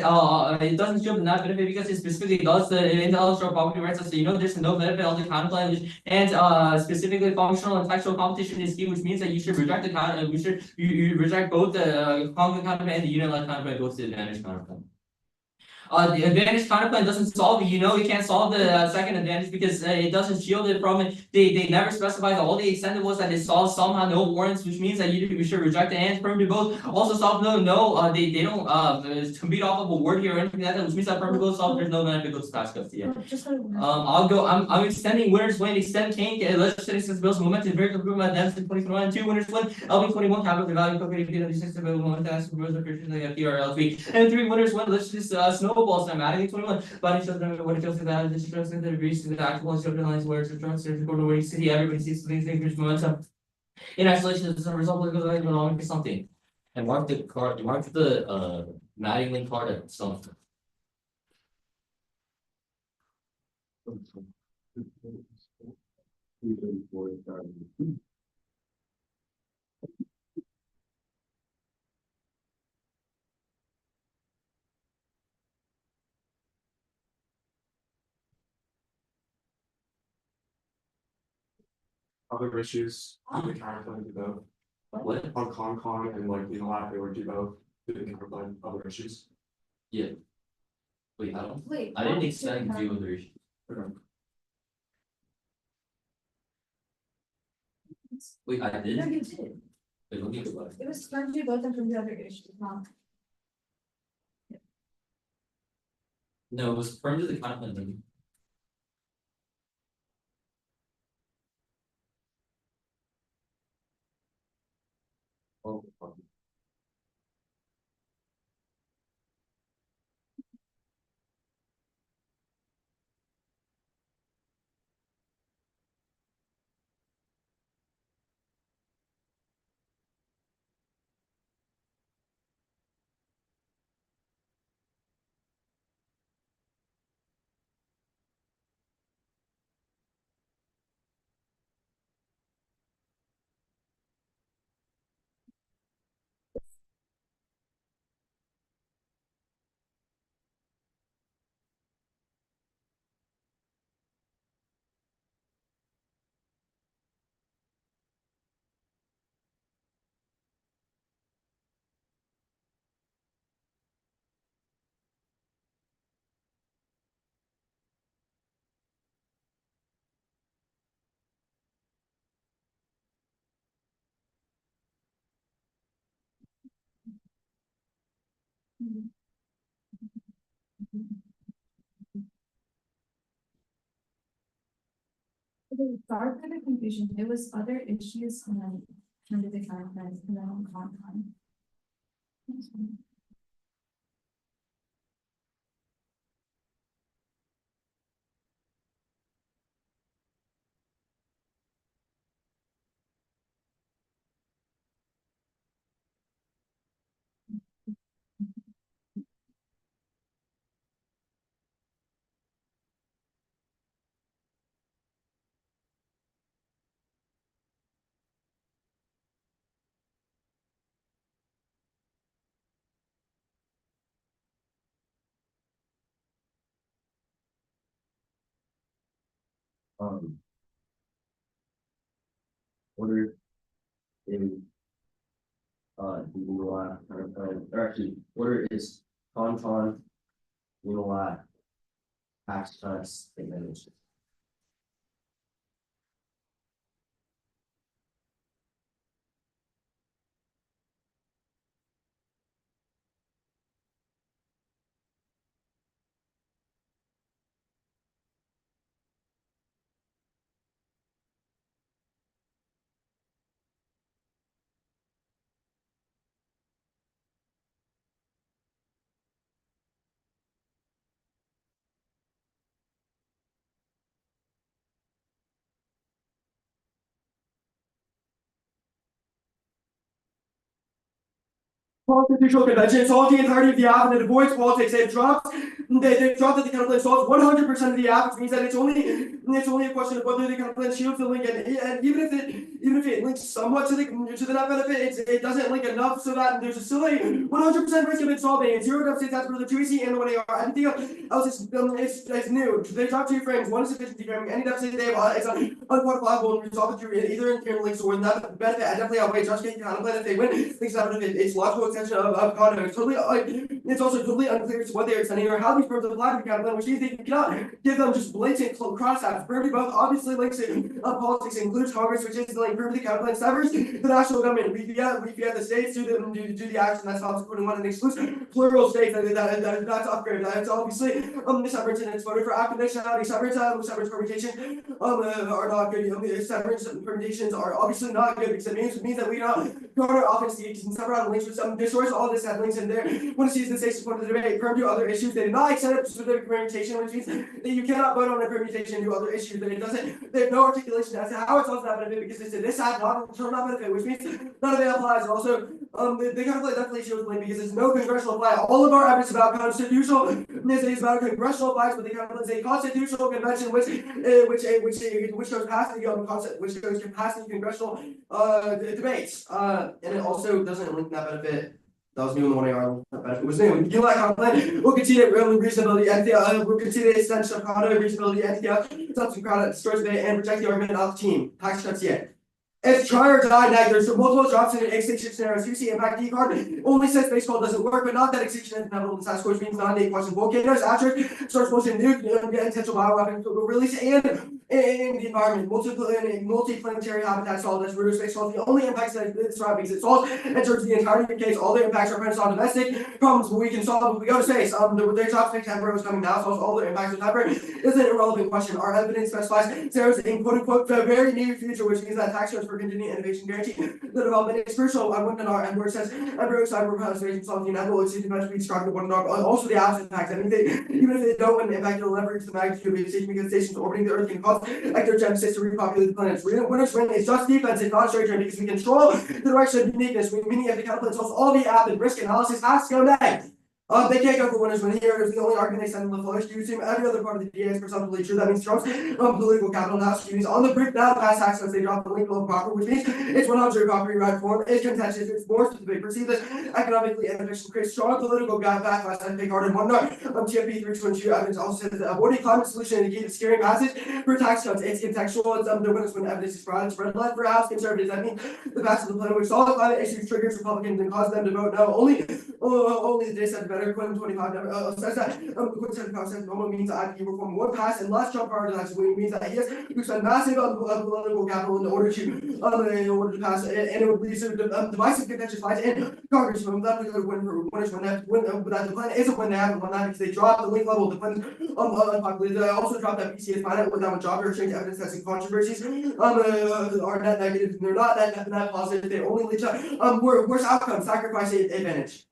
it doesn't shield the net benefit because it specifically does the intellectual property rights. So there's no benefit on the counterplan and specifically functional and textual competition is key, which means that you should reject the you reject both the compound counterplan and the unit-like counterplan goes to the advantage counterplan. The advantage counterplan doesn't solve it. You can't solve the second advantage because it doesn't shield it from it. They never specified all they extended was that it solves somehow no warrants, which means that you should reject the and firm to both. Also solve they don't compete off of a word here or anything like that, which means that firm to both solve there's no benefit goes to task custody. I'm extending winners win, extend kink, legislative since bills momentum, very improvement advanced in 2021, 2 winners win, LB21 capital the value co-created 6 momentum as rose of PRL3, and 3 winners win, legislative snowballs I'm adding 21, but it shows them what it feels to that, this shows that the agrees to the actual instruction lines where it's a drug search for the way city, everybody sees things increase momentum. In isolation, as a result of the something. And mark the Mattingly card at something. Other issues, the counterplan to both. What? On con and like the lab, they were do both, didn't counterplan other issues. Yeah. Wait, I don't. Wait. I didn't expect to do other issues. Wait, I No, did. you did. Wait, let me go back. It was trying to do both and from the other issues, not. No, it was firm to the content. Oh. Sorry for the confusion, it was other issues and then under the content and then on content. Order in Unilat, or actually, order is Unilat tax cuts administration. Constitutional convention solves the entirety of the app and it avoids politics. They've dropped that the counterplan solves 100% of the app, which means that it's only a question of whether the counterplan shields the link, and even if it links somewhat to the net benefit, it doesn't link enough so that there's still a 100% risk of it solving. And zero deficits as per the 2AC and the 1AR. Everything else is new. They drop two frames. One is efficiency framing. Any deficit they have, it's unquantifiable and resolve it through either internal links or that benefit. I definitely outweigh just getting counterplan if they win. Things happen if it's logical extension of conduct. It's totally it's also totally unclear as to what they are extending or how these firms apply to the counterplan, which means they cannot give them just blatant cross apps. Firmly both obviously links in politics includes Congress, which is like firmly counterplan severs the national government. We get the states do the action that stops putting one and excludes plural states. That's upgrade. That's obviously the severance and it's voted for conditionality. Severance permutation are not good. Severance permutations are obviously not good because it means that we don't go to our office to sever out links with some destroys all this have links in there. When it sees the state's point of the debate, perm to other issues, they did not extend it to specific permutation, which means that you cannot vote on a permutation to other issues. That it doesn't. There's no articulation as to how it's also that benefit because it's this act not benefit, which means none of it applies. Also, the counterplay definitely shows blame because there's no congressional apply. All of our evidence about constitutional is about congressional applies, but the counterplay is a constitutional convention which goes past the concept, which goes past the congressional debates, and it also doesn't link that benefit. That was new in the 1AR. That benefit was new. You like counterplay? We'll continue reasonability and we'll continue the extension of conduct reasonability and substance crowd destroys the and protect the argument of the team. Tax cuts yet. It's try or die neck. There's multiple drops in an extinction scenarios. You see impact D card only says base call doesn't work, but not that extinction is inevitable in status quo, which means non-date question. Volcanoes, asterisk, source motion, nuke, potential bioweapon release, and in the environment, multi-planetary habitat solved as root space solves the only impacts that it's because it solves in terms of the entirety of the case. All their impacts are premised on domestic problems we can solve if we go to space. Their top fixed temper is coming now, solves all their impacts of temper is an irrelevant question. Our evidence specifies scenarios in quote unquote the very near future, which means that tax cuts for continuing innovation guarantee the development is crucial. I wouldn't and where it says embryo cyber preservation solving inevitable it's even to be described in one dog. Also the absent impacts. I mean even if they don't win impact, it'll leverage the magnitude of vegetation because stations orbiting the Earth can cause ectogenesis to repopulate the planets. Winners win is just defense, it's not straight term because we control the direction of uniqueness. Meaning if the counterplan solves all the app and risk analysis has to go neg. They can't go for winners when here is the only argument they send in the flush. You assume every other part of the DA is presumptively true. That means Trump's political capital now students on the brief now pass tax cuts they drop the link below proper, which means it's 100 copyright form, it's contentious, it's more specific, perceive this economically inefficient, creates strong political backlash and big hard and one TFP 322 evidence also says that avoiding climate solution indicated steering passage for tax cuts. It's contextual, it's the winners when evidence is brought, it's red light for House conservatives. That means the passage of the plan which solves climate issues triggers Republicans and causes them to vote no. Only the day said better. Quinn 25 says that Quinn 75 says normal means that IP reform would pass unless Trump prioritizes, which means that he has to spend massive political capital in order to pass, and it would lead to divisive contentious fights in Congress. From that, we win for winners when that the plan isn't when they haven't won that because they dropped the link level of the plan unpopulated. They also dropped that PCA finite with that job exchange evidence testing controversies are net negative. They're not net positive. They only lead to worse outcomes, sacrifice advantage.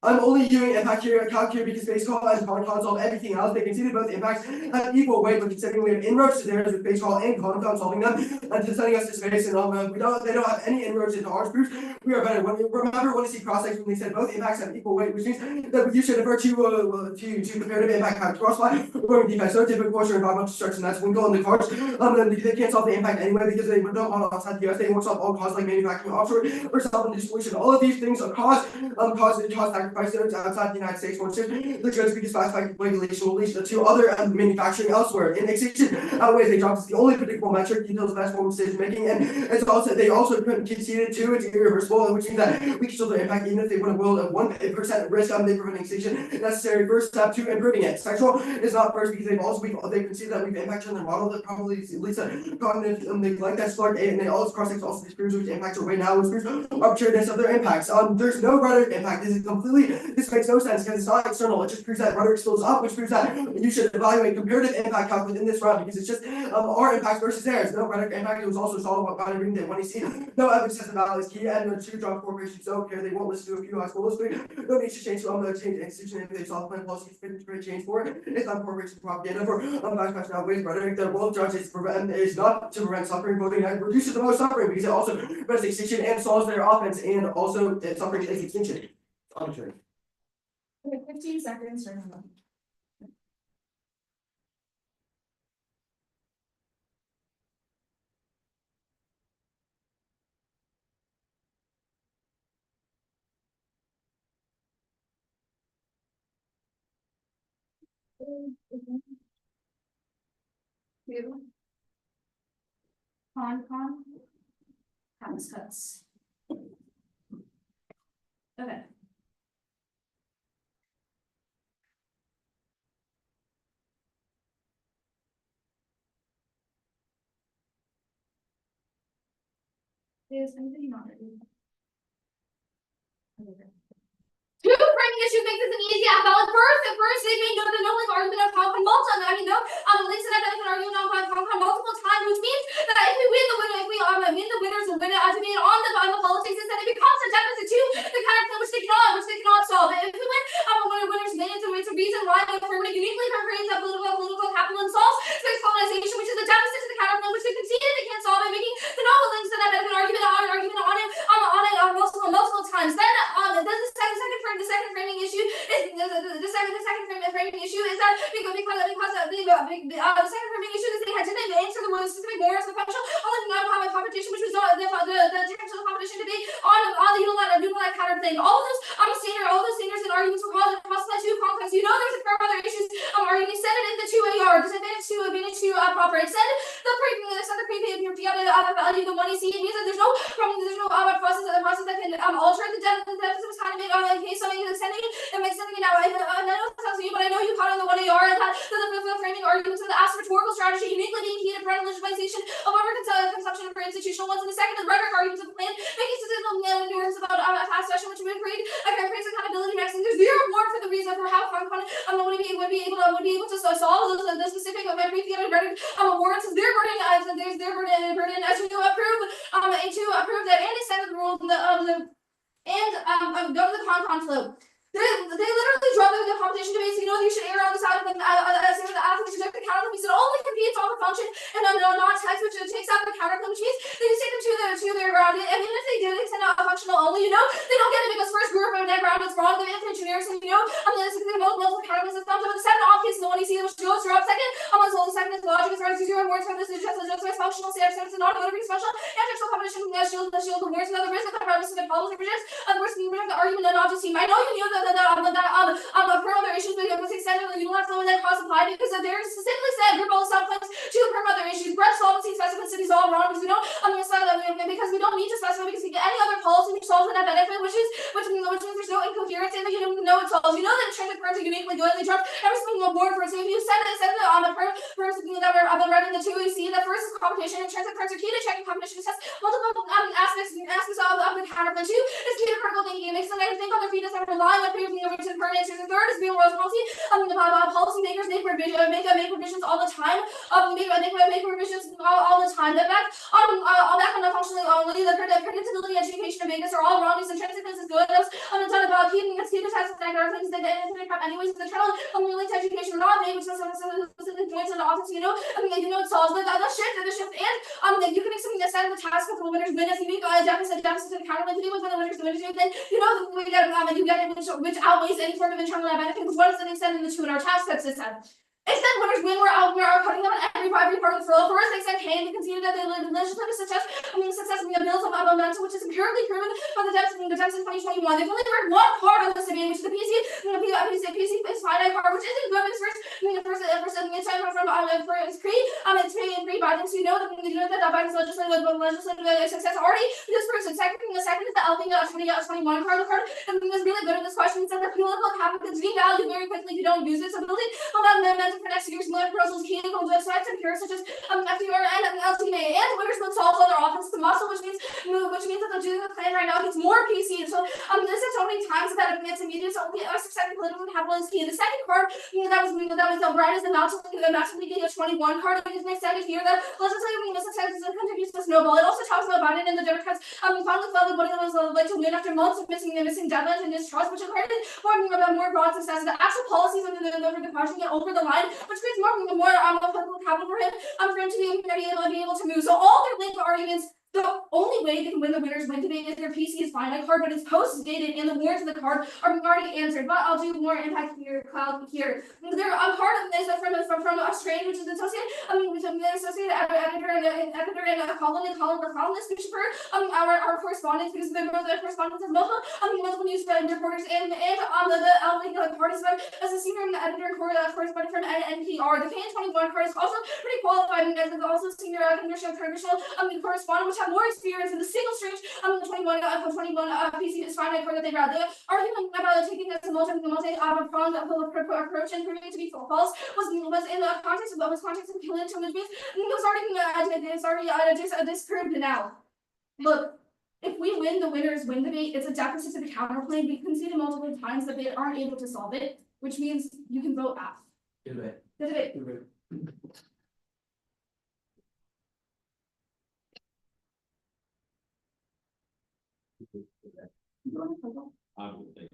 I'm only doing impact here because base call and con solve everything else. They conceded both impacts have equal weight, but considering we have inroads to theirs with base call and con solving them and just sending us to space and they don't have any inroads into ours proofs. We are better. Remember when you see cross-section when they said both impacts have equal weight, which means that you should refer to comparative impact factor cross-line or defense. So typical portion of environmental destruction. That's Winkle and the cards. They can't solve the impact anyway because they don't want to outside the US. They won't solve all cause like manufacturing offshore or solving the solution. All of these things are cause sacrifice price zones outside the United States, once the judge be classified regulation will lead to other manufacturing elsewhere. In extinction outweighs a job is the only predictable metric details the best form of decision making, and they also conceded to it's irreversible, which means that we can still the impact even if they win a world of 1% risk on the preventing extinction necessary first step to improving it. Sexual is not first because they've conceded that we've impacted on their model that probably leads to cognitive neglect that's Clark and they all cross also disproves which impacts are right now which proves arbitrariness of their impacts. There's no rhetoric impact. This makes no sense because it's not external. It just proves that rhetoric spills up, which proves that you should evaluate comparative impact calc within this round because it's just our impact versus theirs. No rhetoric impact. It was also solved by agreeing that when you see no evidence that the value is key and the two job corporations don't care. They won't listen to a few high schools. No need to change change institution if they solve plan policies to change for it. It's not corporation propaganda for backpass now ways rhetoric. The world judge is not to prevent suffering. Voting reduces the most suffering because it also prevents extinction and solves their offense and also suffering is extinction. Arbitrary. Okay, 15 seconds, remember. Two. Con. Tax cuts. Okay. Is anybody not ready? Two framing issue makes this an easy valid first. At first, they made no argument of compound multiple. I mean, Lisa and I can argue on compound multiple times, which means that if we win the winner, if we win the winners and win it as we made on the politics, instead it becomes a deficit to the kind of thing which they cannot solve. If we win, winners win, it's a reason why the affirmative uniquely creates that political capital and solves space colonization, which is a deficit to the counterclaim which they conceded they can't solve it, making the novel links and an argument on it multiple times. Then the second framing issue is the second framing issue is that because the second framing issue is they didn't answer the specific more sequential on the competition, which was not the technical competition debate on the unilateral counterclaim. All those standards and arguments were caused by two conflicts. You know there's a pair of other issues arguing send it in the 2 AR, disadvantage to proper. Extend the prepaid value the money see. It means that there's no process that can alter the deficit was kind of made in case somebody is extending it and makes something now. I know it sounds to you, but I know you caught on the 1 AR and that the framing arguments of the rhetorical strategy uniquely being key to prevent legitimization of overconsumption for institutional ones. And the second, the rhetoric arguments of the plan making statistical endurance about a fast session which would create accountability next. And there's zero warrant for the reason for how would be able to solve the specific pre-theater rhetoric warrants. Their burden as you approve that and extend the rule and go to the con flow. They literally drove the competition debates. You know you should err on the side of the athletes reject the counterclaim because it only competes on the function and not text, which takes out the counterclaim, which means they just take them to their ground. And even if they did extend out a functional only, they don't get it because first group of that ground is wrong. The infinite generics, and this is the multiple counterclaims systems. But the second off case is the one you see which goes throughout second. The second is logic is right to zero words from this is just functional standards and not a motor special and textual competition shield the words and other risk of the premise of the policy rejects and worse than the argument and not just team. I know you knew that other issues but was extended the unilateral and then cross applied because they're specifically said group all the subclaims to perm other issues. Breadth solvency specificity is all wrong because we don't because we don't need to specify because we get any other policy which solves that benefit, which means there's no incoherence in the know it solves. You know that intrinsic perms are uniquely good and they drop every single board for it. So if you send the perms that I've been writing the two, you see that first is competition. Intrinsic perms are key to checking competition test multiple aspects of the counterclaim. Two is key to critical thinking. It makes them think on their feet as they're relying on previous and permanent answers. The third is being royal policy. Policy makers make provisions all the time. Make provisions all the time. That back on the functionally only the predictability, education, and vagueness are all wrong. These intrinsicness is good. It's not about keeping the test of negative things that anyways the internal linked to education are not vague, which is specific points in the office. It solves the shift and you can make something that send the task of the winners win if you make a deficit to the counterclaim to do with when the winners do it, then you get it which outweighs any sort of internal benefit because what is the extent in the 2 in our task system? Extend winners win, we're cutting them on every part of the flow. First, extend can be conceded that they legislative success, success in the bills of momentum, which is empirically proven by the depths in 2021. They've only heard one card on the city, which is the PC is finite card, which isn't good because first it's time from it's pre Biden, so you know that Biden's legislative success already. Because first, second is the Alpha 2021 card. And is really good at this question. It's that the political capital is devalued very quickly if you don't use it. So building momentum for next year's military proposals key on websites and peers such as FDR and LTMA and winners will solve other offense to muscle, which means that the doing the plan right now gets more PC. So this is so many times that it gets immediate. So success political capital is key. The second card that was Brian is the not league of 21 card. It makes sense here that legislative success continues to snowball. It also talks about Biden and the Democrats finally felt what it was like to win after months of missing deadlines and distrust, which according about more broad success. The actual policies and the question get over the line, which creates more political capital for him to be able to move. So all their linked arguments. The only way they can win the winners win debate is their PC is finite card, but it's post-dated and the words of the card are already answered. But I'll do more impact here, cloud here. They're part of this from a strain which is associated with an associated editor and a columnist newspaper. Our correspondence because the correspondence of multiple news reporters and on the parties as a senior editor and correspondent from NPR. The KN21 card is also pretty qualified and as also senior commercial correspondent, which have more experience in the single strange 21 PC is finite card that they read. The argument about taking this multi-pronged approach and proving it to be false was in the context of cumulative, which means it's already disproved now. Look, if we win the winners win debate, it's a deficit to the counterclaim. We conceded multiple times that they aren't able to solve it, which means you can vote F. Do it. The debate. I would think.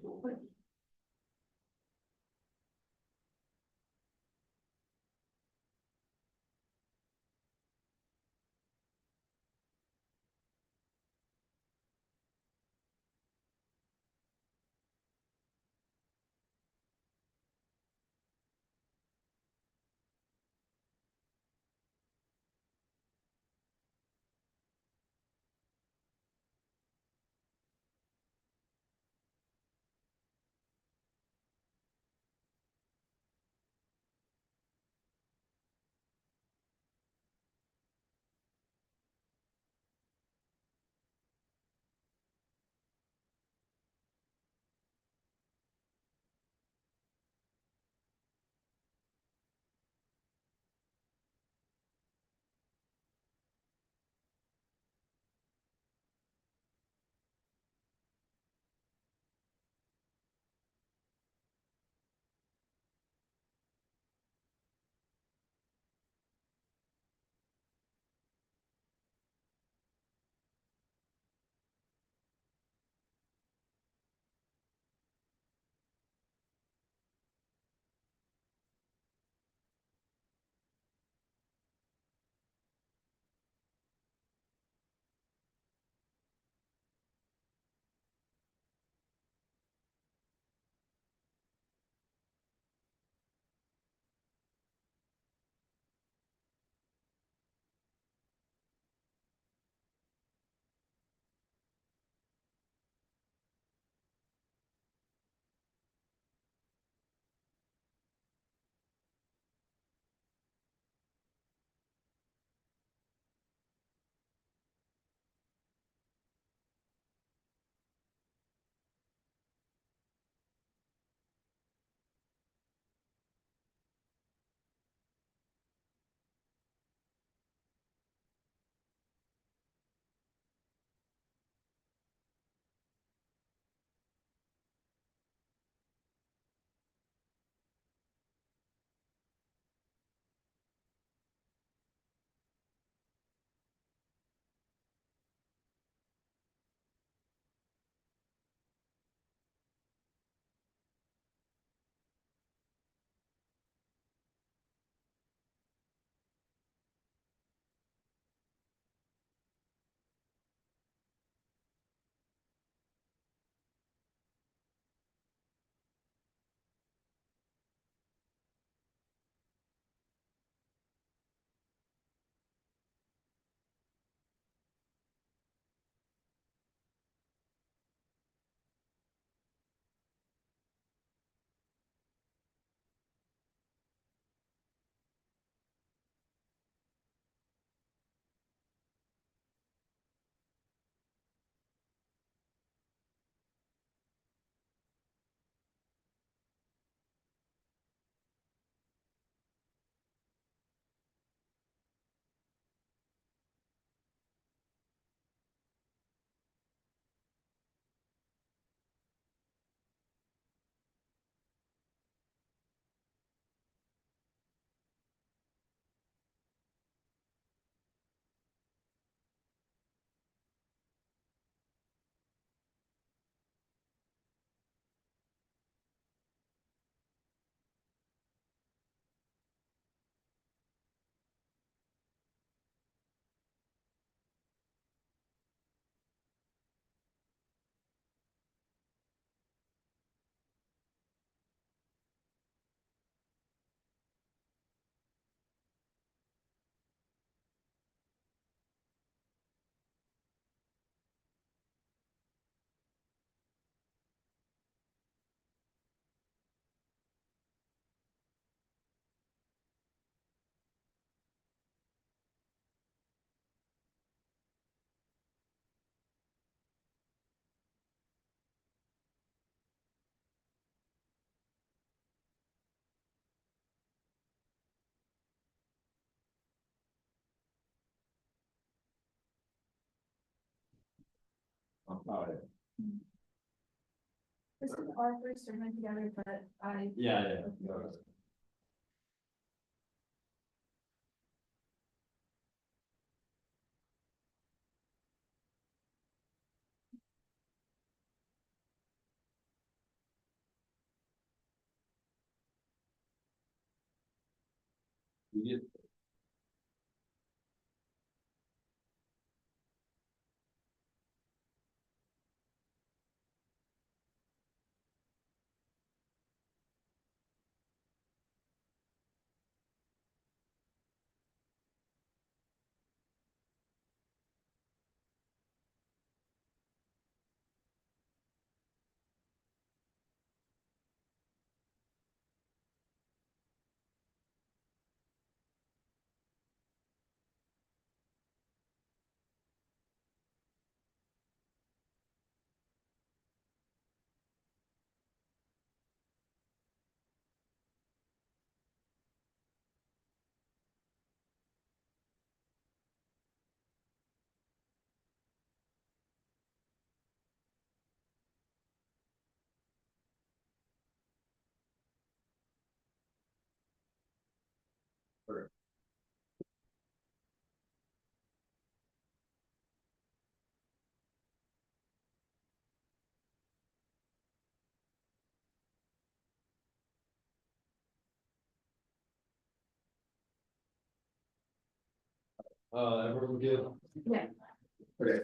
Alright, This is our first tournament together, but yeah. We get everyone good? Yeah. Okay,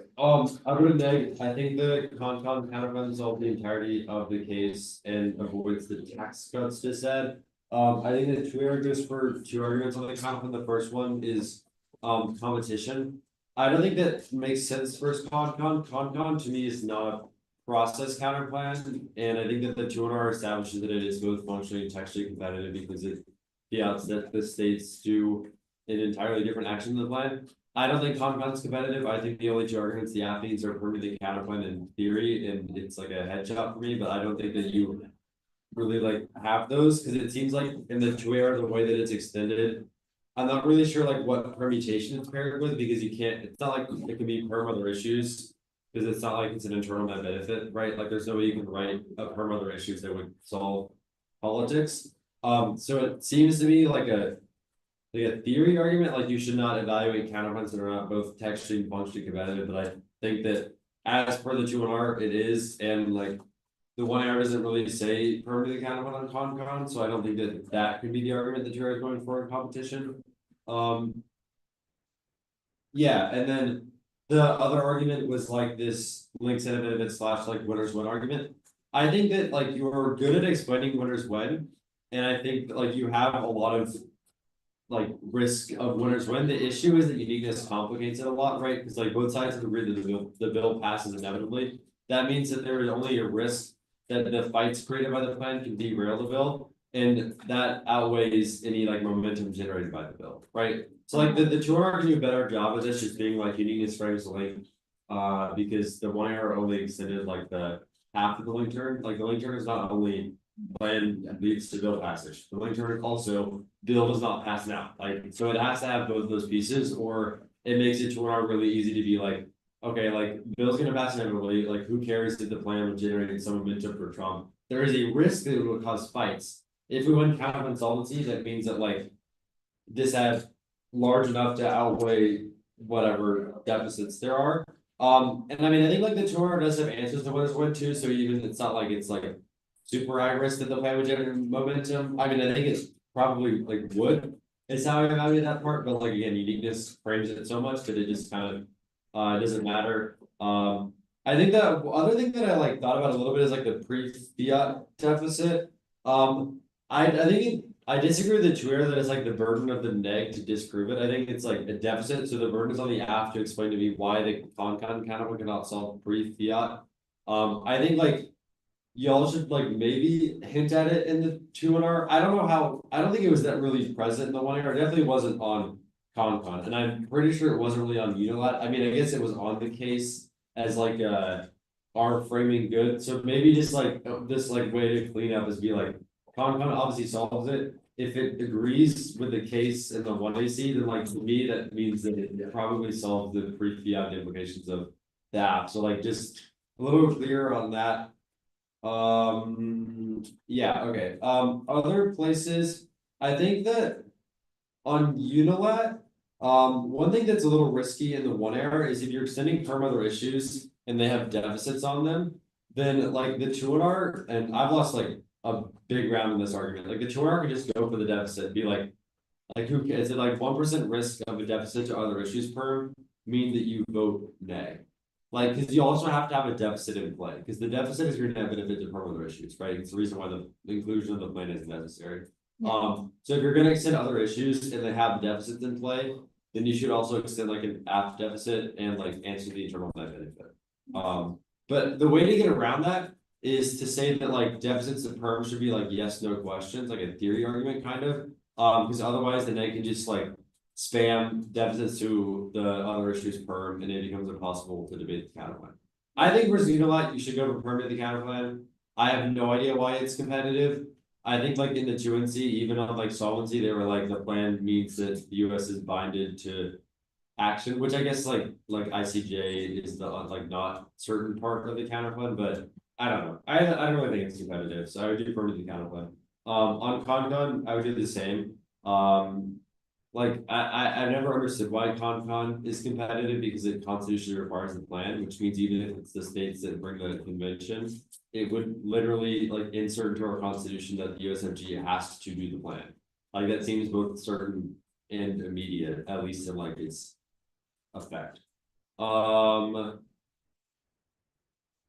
I would neg, I think the con counterfeits solve the entirety of the case and avoids the tax cuts just said. I think that two arguments for two arguments on the con, the first one is, competition. I don't think that makes sense first con to me is not process counter plan, and I think that the 200R establishes that it is both functionally and textually competitive because it. Yeah, that the states do an entirely different action than the plan. I don't think compound's competitive. I think the only two arguments the athletes are permitted counterpoint in theory, and it's like a head shot for me, but I don't think that you. Really like have those, because it seems like in the two-air, the way that it's extended. I'm not really sure like what permutation it's paired with, because you can't, it's not like it can be perm other issues. Because it's not like it's an internal net benefit, right? Like there's no way you can write a perm other issues that would solve politics. So it seems to me like a theory argument, like you should not evaluate counterpoints that are not both textually and functionally competitive, but I think that as per the 2-1R, it is, and like the 1R doesn't really say permanently counterpoint on con, so I don't think that that could be the argument that you're going for in competition. Yeah, and then the other argument was like this links in a slash like winners win argument. I think that like you're good at explaining winners win, and I think that like you have a lot of like risk of winners win. The issue is that uniqueness complicates it a lot, right? Because like both sides agree that the bill passes inevitably. That means that there is only a risk that the fights created by the plan can derail the bill, and that outweighs any like momentum generated by the bill, right? So like the 2R can do a better job of this, just being like uniqueness frames the link, because the 1R only extended like the half of the link turn. Like the link turn is not only plan leads to bill passage. The link turn also bill does not pass now. Like so, it has to have both of those pieces, or it makes it 2R really easy to be like, okay, like bill's gonna pass inevitably. Like who cares if the plan would generate some momentum for Trump? There is a risk that it will cause fights. If we win count of insolvency, that means that like this has large enough to outweigh whatever deficits there are. And I mean, I think like the 2R does have answers to winners win too. So even it's not like it's like super high risk that the plan would generate momentum. I mean, I think it's probably like would. It's how I evaluate that part, but like again, uniqueness frames it so much that it just kind of it doesn't matter. I think that other thing that I like thought about a little bit is like the pre-fiat deficit. I think I disagree with the 2R that it's like the burden of the neg to disprove it. I think it's like a deficit, so the burden is on the app to explain to me why the con counterpoint cannot solve pre-fiat. I think like y'all should like maybe hint at it in the 2-1R. I don't know how, I don't think it was that really present in the 1R. It definitely wasn't on con, and I'm pretty sure it wasn't really on Unilat. I mean, I guess it was on the case as like our framing good. So maybe just like this like way to clean up is be like con obviously solves it. If it agrees with the case in the 1AC, then like to me that means that it probably solves the pre-fiat implications of the app. So like just a little clearer on that. Yeah, okay, other places, I think that on Unilat, one thing that's a little risky in the one error is if you're extending term other issues and they have deficits on them, then like the 2R, and I've lost like a big round in this argument, like the 2R could just go for the deficit, and be like who cares, is it like 1% risk of a deficit to other issues per mean that you vote nay? Like, cause you also have to have a deficit in play, because the deficit is your net benefit to perm other issues, right? It's the reason why the inclusion of the plan is necessary. So if you're gonna extend other issues and they have deficits in play, then you should also extend like an apt deficit and like answer the internal net benefit. But the way to get around that is to say that like deficits to perm should be like yes, no questions, like a theory argument kind of. Because otherwise then they can just like spam deficits to the other issues perm and it becomes impossible to debate the counterplan. I think for Unilat, you should go for perm to the counterplan. I have no idea why it's competitive. I think like in the 2NC, even on like solvency, they were like the plan means that the US is binded to action, which I guess like ICJ is the like not certain part of the counterplan, but I don't know. I don't really think it's competitive, so I would do perm to the counterplan. On ConCon, I would do the same. Like I never understood why ConCon is competitive because it constitutionally requires the plan, which means even if it's the states that bring the convention, it would literally like insert into our constitution that the USFG has to do the plan. Like that seems both certain and immediate, at least in like its effect.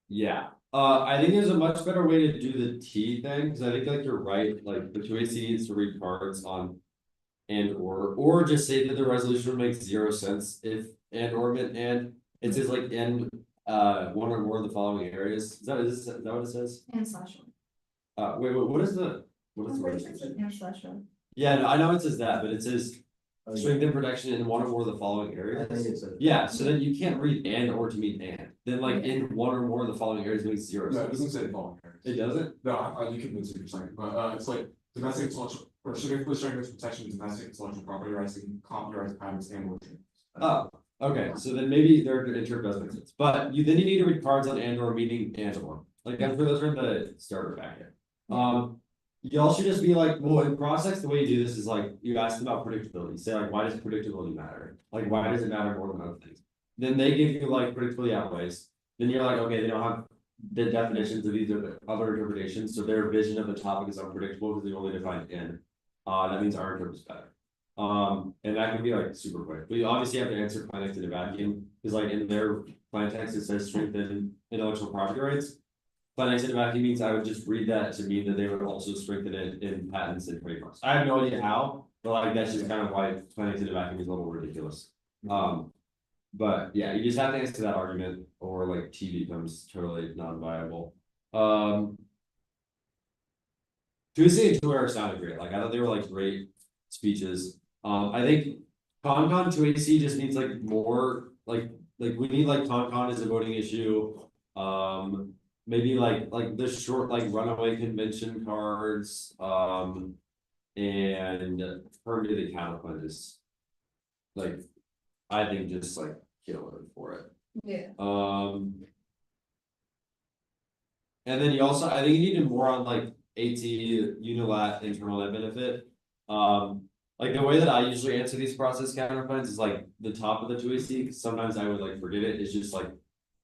Yeah. I think there's a much better way to do the T thing, because I think like you're right, like the 2AC needs to read cards on and or just say that the resolution makes 0 sense if and or meant and it says like in one or more of the following areas. Is that what it says? And slash one. Wait, what is the word? And slash one. Yeah, no, I know it says that, but it says strength and protection in one or more of the following areas. I think it says. Yeah, so then you can't read and or to mean and. Then like in one or more of the following areas makes 0 No, it sense. doesn't say the following areas. It doesn't? No, you can lose it for a second, but it's like domestic intellectual or significantly strengthens protection of domestic intellectual property rights and copyright patents and or. Oh, okay, so then maybe their intro does make sense, but you need to read cards on and or meaning and or. Like I'm sure those are in the starter packet. Y'all should just be like, well, in process, the way you do this is like you ask them about predictability. Say like, why does predictability matter? Like, why does it matter more than other things? Then they give you like predictability outweighs. Then you're like, okay, they don't have the definitions of these other interpretations, so their vision of the topic is unpredictable because they only define in. That means our interpret is better. And that can be like super quick. But you obviously have to answer plan text in a vacuum because like in their plan text it says strengthen intellectual property rights. Plan text in a vacuum means I would just read that to mean that they would also strengthen it in patents and trademarks. I have no idea how, but like that's just kind of why plan text in a vacuum is a little ridiculous. But yeah, you just have to answer that argument or like T becomes totally non-viable. 2C and 2R sounded great. Like I thought they were like great speeches. I think ConCon 2AC just needs like more like we need like ConCon as a voting issue. Maybe like the short like runaway convention cards. And perm to the counterplan is like I think just like killer for it. Yeah. And then you also I think you need more on like AT Unilat internal net benefit. Like the way that I usually answer these process counterplans is like the top of the 2AC, because sometimes I would like forget it. It's just like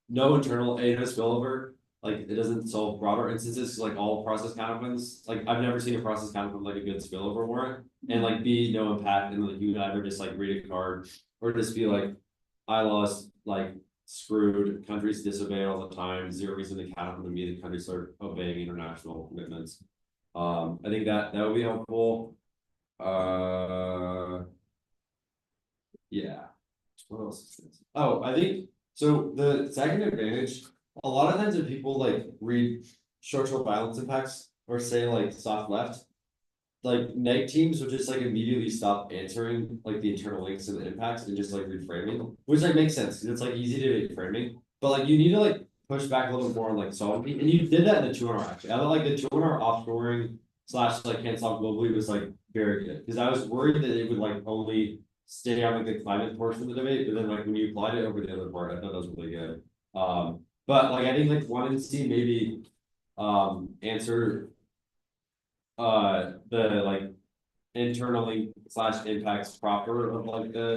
no internal no spillover. Like it doesn't solve broader instances because like all process counterplans, like I've never seen a process counterplan like a good spillover warrant. And like B, no impact, and like you can either just like read a card or just be like, I lost like screwed, countries disobey all the time, 0 reason to counterplan to me, the countries start obeying international commitments. I think that would be helpful. Yeah. What else is this? Oh, I think so. The second advantage, a lot of times when people like read social violence impacts or say like soft left, like neg teams would just like immediately stop answering like the internal links and the impacts and just like reframing, which like makes sense because it's like easy to make framing, but like you need to like push back a little bit more on like solving, and you did that in the 2R actually. I thought like the 2R offshoring / like can't solve globally was like very good because I was worried that it would like only stay on like the climate portion of the debate, but then like when you applied it over the other part, I thought that was really good. But like, I think like 1 and C maybe, answer. The like internally / impacts proper of like the